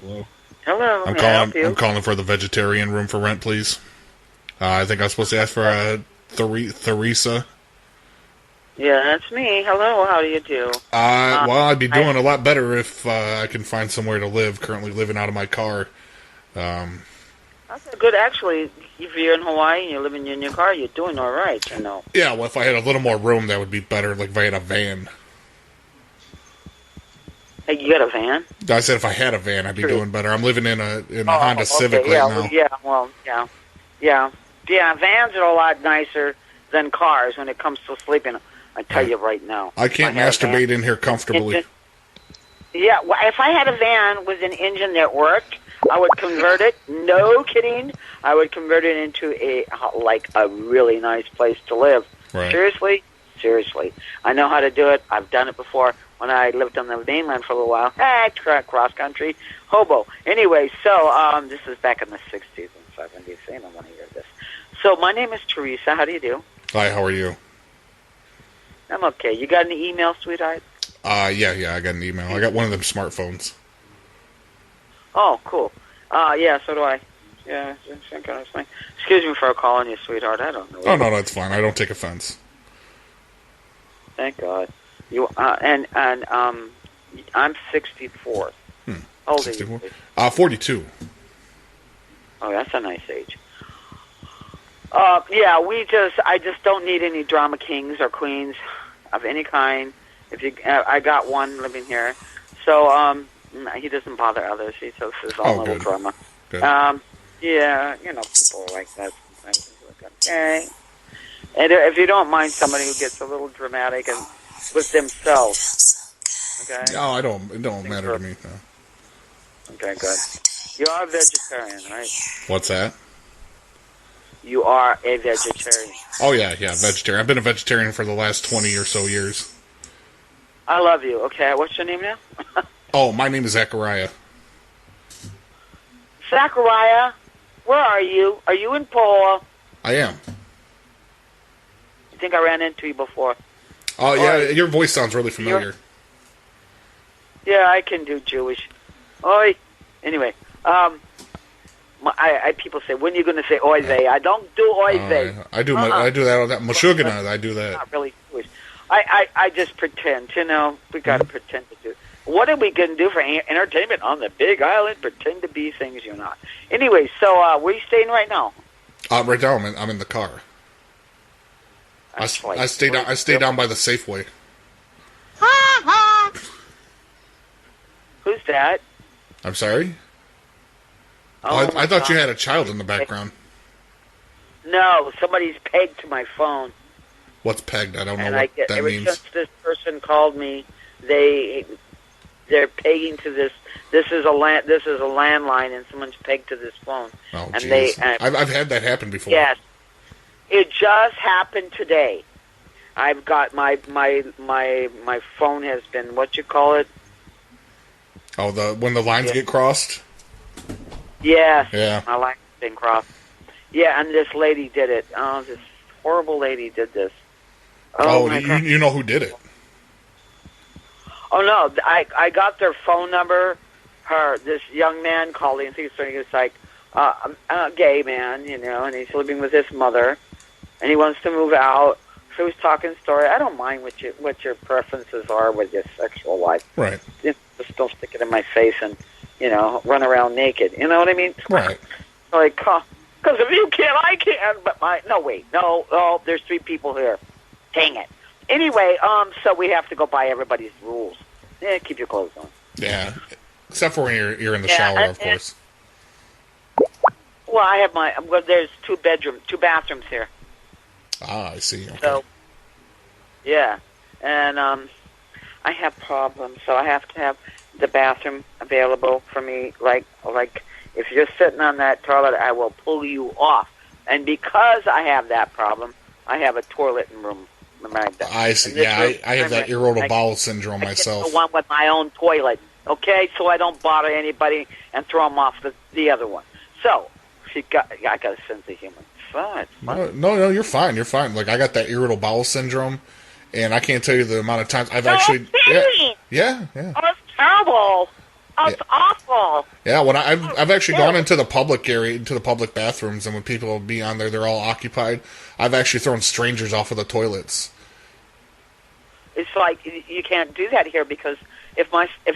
Hello.
Hello,
I'm
may I help you?
I'm calling for the vegetarian room for rent, please. I think I was supposed to ask for Teresa.
Yeah, that's me. Hello, how do you do?
Well, I'd be doing a lot better if I can find somewhere to live. Currently living out of my car.
That's good. Actually, if you're in Hawaii and you're living in your car, you're doing all right, you know.
Yeah, well, if I had a little more room, that would be better. Like if I had a van.
Hey, you got a van?
I said if I had a van, I'd be doing better. I'm living in a Honda Civic right now.
Yeah. Vans are a lot nicer than cars when it comes to sleeping. I tell you right now.
I can't masturbate in here comfortably.
Yeah, well, if I had a van with an engine that worked, I would convert it. No kidding. I would convert it into a really nice place to live.
Right.
Seriously. I know how to do it. I've done it before when I lived on the mainland for a little while. Cross country, hobo. Anyway, so this is back in the 60s and 70s. I don't want to hear this. So my name is Teresa. How do you do?
Hi, how are you?
I'm okay. You got an email, sweetheart?
Yeah, I got an email. I got one of them smartphones.
Oh, cool. Yeah, so do I. Yeah, same kind of thing. Excuse me for calling you, sweetheart. I don't know.
Oh, no, that's fine. I don't take offense.
Thank God. You and I'm 64.
How
old are you?
42.
Oh, that's a nice age. Yeah, I just don't need any drama kings or queens of any kind. I got one living here, so he doesn't bother others. He does his own little drama.
Good.
Yeah, people are like that sometimes. Okay. And if you don't mind somebody who gets a little dramatic and with themselves, okay?
No, it don't matter to me. No.
Okay, good. You are a vegetarian, right?
What's that?
You are a vegetarian.
Oh, yeah, vegetarian. I've been a vegetarian for the last 20 or so years.
I love you. Okay, what's your name now?
Oh, my name is Zachariah.
Zachariah, where are you? Are you in Paul?
I am.
I think I ran into you before.
Oh, yeah, your voice sounds really familiar.
Yeah, I can do Jewish. Oi. Anyway, people say, when are you going to say oy vey? I don't do oy vey.
I do that all that. Mashugana, I do that.
Not really Jewish. I just pretend, we got to pretend to do. What are we going to do for entertainment on the Big Island? Pretend to be things you're not. Anyway, so where are you staying right now?
Right now, I'm in the car. I stay down by the Safeway.
Who's that?
I'm sorry? I thought you had a child in the background.
No, somebody's pegged to my phone.
What's pegged? I don't know what that means.
Since this person called me, they're pegging to this. This is a landline, and someone's pegged to this phone.
Oh,
and
geez. I've had that happen before.
Yes, it just happened today. I've got my phone has been what you call it.
Oh, when the lines get crossed.
Yes.
Yeah.
My line's been crossed. Yeah, and this lady did it. Oh, this horrible lady did this.
Oh, you know who did it?
Oh no, I got their phone number. This young man called in. He was like, a gay man, and he's living with his mother, and he wants to move out. So he was talking story. I don't mind what your preferences are with your sexual life.
Right.
Just don't stick it in my face and run around naked. You know what I mean?
Right.
Like, because if you can't, I can. But no, there's 3 people here. Dang it. Anyway, so we have to go by everybody's rules. Yeah, keep your clothes on.
Yeah, except for when you're in the shower, of course.
Well, I have there's 2 bathrooms here.
Ah, I see. Okay.
So, yeah, and I have problems, so I have to have the bathroom available for me. Like if you're sitting on that toilet, I will pull you off And because I have that problem, I have a toilet in room.
I see. Yeah, I have that irritable bowel syndrome myself.
The one with my own toilet. Okay, so I don't bother anybody and throw them off the other one. So I got a sense of humor. Fine.
No, you're fine. You're fine. Like I got that irritable bowel syndrome, and I can't tell you the amount of times I've actually. Yeah.
Oh, it's terrible. Oh, it's awful.
Yeah, when I've actually gone into the public area, into the public bathrooms, and when people will be on there, they're all occupied. I've actually thrown strangers off of the toilets.
It's like you can't do that here because if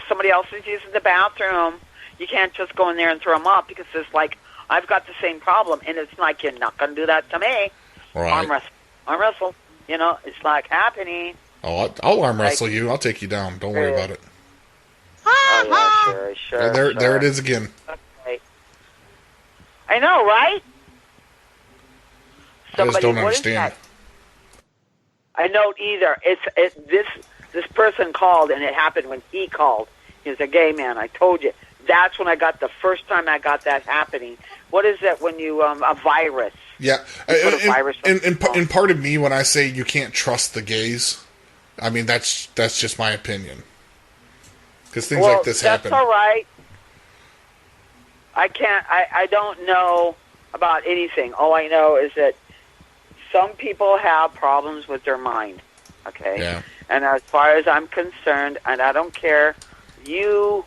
somebody else is using the bathroom, you can't just go in there and throw them off because it's like I've got the same problem, and it's like you're not going to do that to me.
Right.
Arm wrestle. It's like happening.
Oh, I'll arm wrestle you. I'll take you down. Don't worry about it.
Oh, yeah, sure.
There it is again.
Okay. I know, right?
I just don't understand.
I don't either. This person called, and it happened when he called. He was a gay man. I told you. That's when I got the first time I got that happening. What is that when you a virus?
Yeah, and part of me when I say you can't trust the gays, I mean that's just my opinion. Because things like this happen.
That's all right. I don't know about anything. All I know is that some people have problems with their mind. Okay?
Yeah.
And as far as I'm concerned, and I don't care, if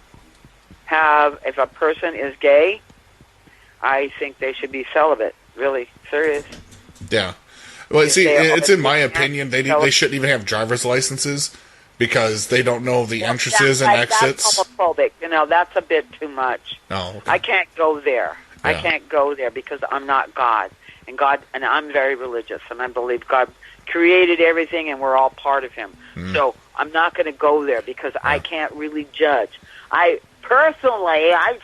a person is gay, I think they should be celibate. Really, serious.
Yeah. Well, see, it's in my opinion, they shouldn't even have driver's licenses. Because they don't know the entrances and exits.
That's homophobic. That's a bit too much.
Oh, okay.
I can't go there.
Yeah.
I can't go there because I'm not God. And I'm very religious, and I believe God created everything, and we're all part of Him. So I'm not going to go there because I can't really judge. I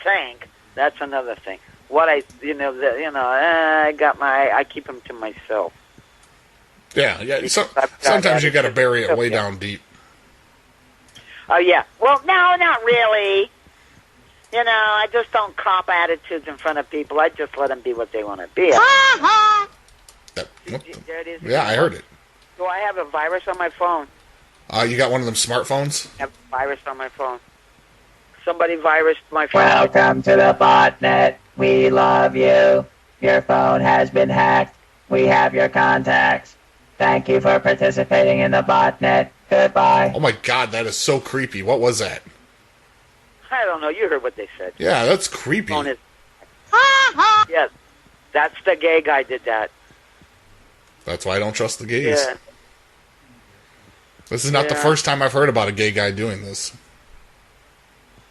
think that's another thing. What I keep them to myself.
Yeah. Sometimes you got to bury it way down deep.
Oh, yeah. Well, no, not really. I just don't cop attitudes in front of people. I just let them be what they want to be. There it is.
Yeah, I heard it.
Do I have a virus on my phone?
You got one of them smartphones?
I have a virus on my phone. Somebody virused my phone.
Welcome to the botnet. We love you. Your phone has been hacked. We have your contacts. Thank you for participating in the botnet. Goodbye.
Oh my God, that is so creepy. What was that?
I don't know. You heard what they said.
Yeah, that's creepy.
Phone is... Yes, that's the gay guy did that.
That's why I don't trust the gays.
Yeah.
This is not the first time I've heard about a gay guy doing this.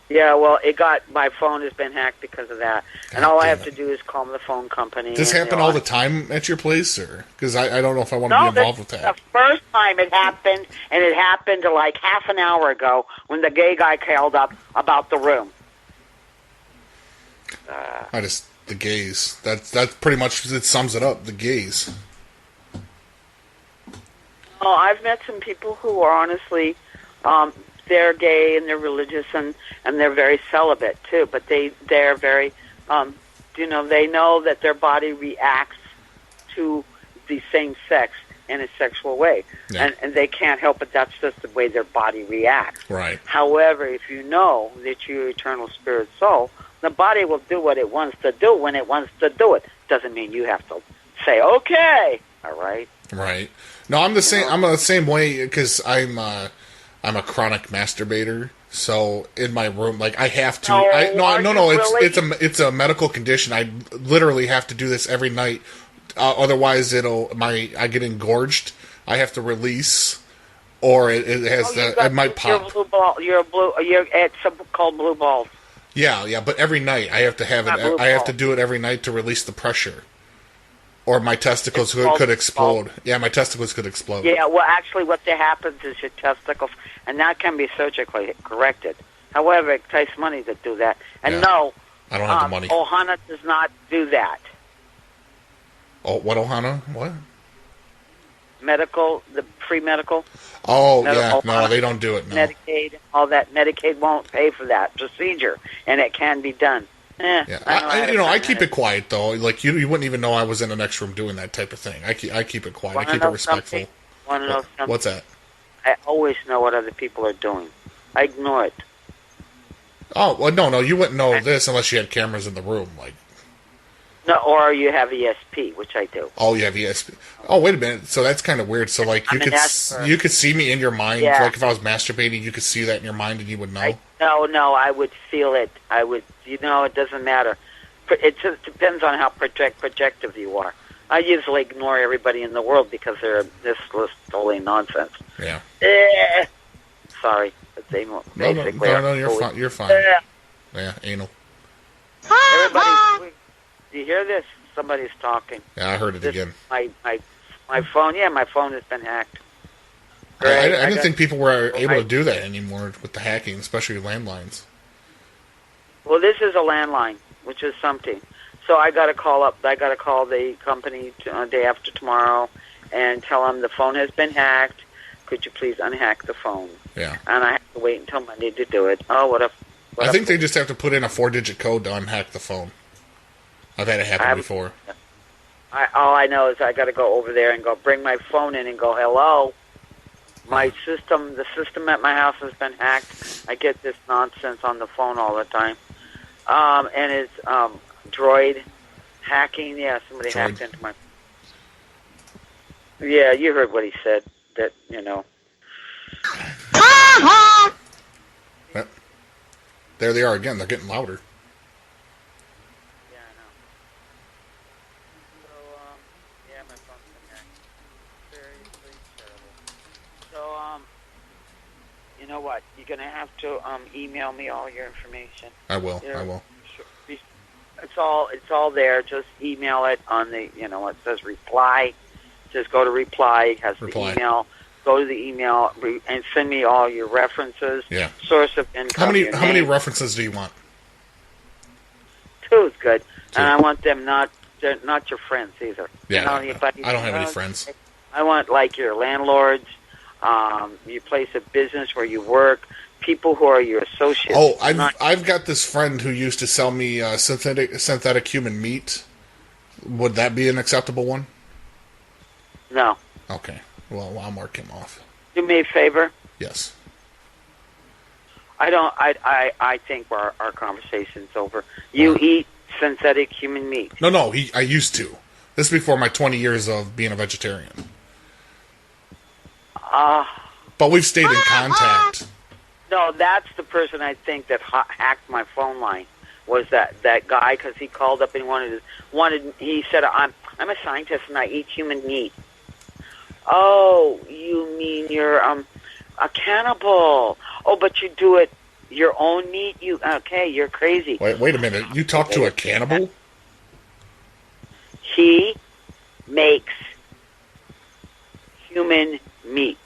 Yeah, well, my phone has been hacked because of that. And all I have to do is call the phone company.
Does this happen all the time at your place? Because I don't know if I want to be involved with that.
The first time it happened, and it happened like half an hour ago when the gay guy called up about the room.
The gays. That's pretty much, it sums it up, the gays.
Oh, I've met some people who are honestly... they're gay and they're religious and they're very celibate too, but they're very, they know that their body reacts to the same sex in a sexual way, and they can't help it. That's just the way their body reacts.
Right.
However, if you know that you're eternal spirit soul, the body will do what it wants to do when it wants to do it. Doesn't mean you have to say okay. All right.
Right. No, I'm the same. I'm the same way because I'm a chronic masturbator, so in my room, like I have to. No. It's a medical condition. I literally have to do this every night. Otherwise, I get engorged. I have to release, or it might pop.
It's called blue balls.
Yeah, but every night I have to have it. I have to do it every night to release the pressure. Or my testicles could explode. Yeah, my testicles could explode.
Yeah, well, actually what happens is your testicles, and that can be surgically corrected. However, it takes money to do that. And no,
I don't have the money.
Ohana does not do that.
Oh, what Ohana? What?
Medical, the free medical.
Oh, yeah, no, they don't do it, no.
Medicaid, all that. Medicaid won't pay for that procedure, and it can be done.
Yeah, I keep it quiet though. Like you wouldn't even know I was in the next room doing that type of thing. I keep it quiet. I keep it respectful.
Want to know something?
What's that?
I always know what other people are doing. I ignore it.
Oh well, no, you wouldn't know this unless you had cameras in the room, like.
No, or you have ESP, which I do.
Oh, you have ESP. Oh, wait a minute. So that's kind of weird. So like you could see me in your mind.
Yeah.
Like if I was masturbating, you could see that in your mind, and you would know.
No, I would feel it. I would. It doesn't matter. It just depends on how projective you are. I usually ignore everybody in the world because they're this totally nonsense.
Yeah.
Sorry, but they basically.
No, you're fine. You're fine. Yeah, anal.
Everybody, do you hear this? Somebody's talking.
Yeah, I heard it again.
My phone. Yeah, my phone has been hacked.
I didn't think people were able to do that anymore with the hacking, especially landlines.
Well, this is a landline, which is something. So I got to call up. I got to call the company day after tomorrow and tell them the phone has been hacked. Could you please unhack the phone?
Yeah.
And I have to wait until Monday to do it. Oh, what a.
I think they just have to put in a 4-digit code to unhack the phone. I've had it happen before.
All I know is I got to go over there and go bring my phone in and go, hello. The system at my house has been hacked. I get this nonsense on the phone all the time. And it's Droid hacking. Yeah, somebody hacked into my. Yeah, you heard what he said. That
Yep. There they are again. They're getting louder.
Yeah, I know. So yeah, my phone's been hacked. Very terrible. So you know what? You're gonna have to email me all your information.
I will. I will.
It's all there. Just email it on the, it says reply. Just go to reply. It has the email. Go to the email and send me all your references.
Yeah.
Source of income.
How many references do you want?
2 is good. 2. And I want them not your friends either.
Yeah. I don't have any friends.
I want like your landlords, your place of business where you work, people who are your associates.
Oh, I've got this friend who used to sell me synthetic human meat. Would that be an acceptable one?
No.
Okay. Well, I'll mark him off.
Do me a favor.
Yes.
I think our conversation's over. You eat synthetic human meat.
No. I used to. This is before my 20 years of being a vegetarian. But we've stayed in contact.
No, that's the person I think that hacked my phone line. Was that guy? Because he called up and he said, I'm a scientist and I eat human meat. Oh, you mean you're a cannibal? Oh, but you do it your own meat. You're crazy.
Wait a minute. You talked to a cannibal?
He makes human meat.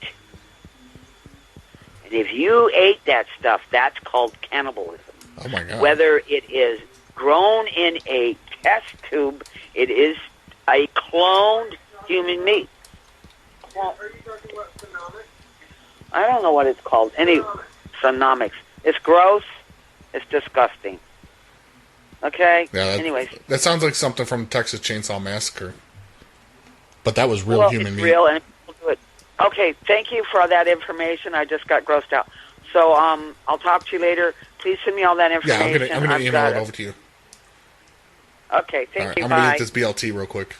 And if you ate that stuff, that's called cannibalism.
Oh, my God.
Whether it is grown in a test tube, it is a cloned human meat. Are you talking about sonomics? I don't know what it's called. Sonomics. It's gross. It's disgusting. Okay?
Yeah,
anyways.
That sounds like something from Texas Chainsaw Massacre. But that was real human meat.
Real and people do it. Okay, thank you for that information. I just got grossed out. So I'll talk to you later. Please send me all that information.
Yeah, I'm gonna email it over to you.
Okay, thank you.
I'm
Bye.
going to get this BLT real quick.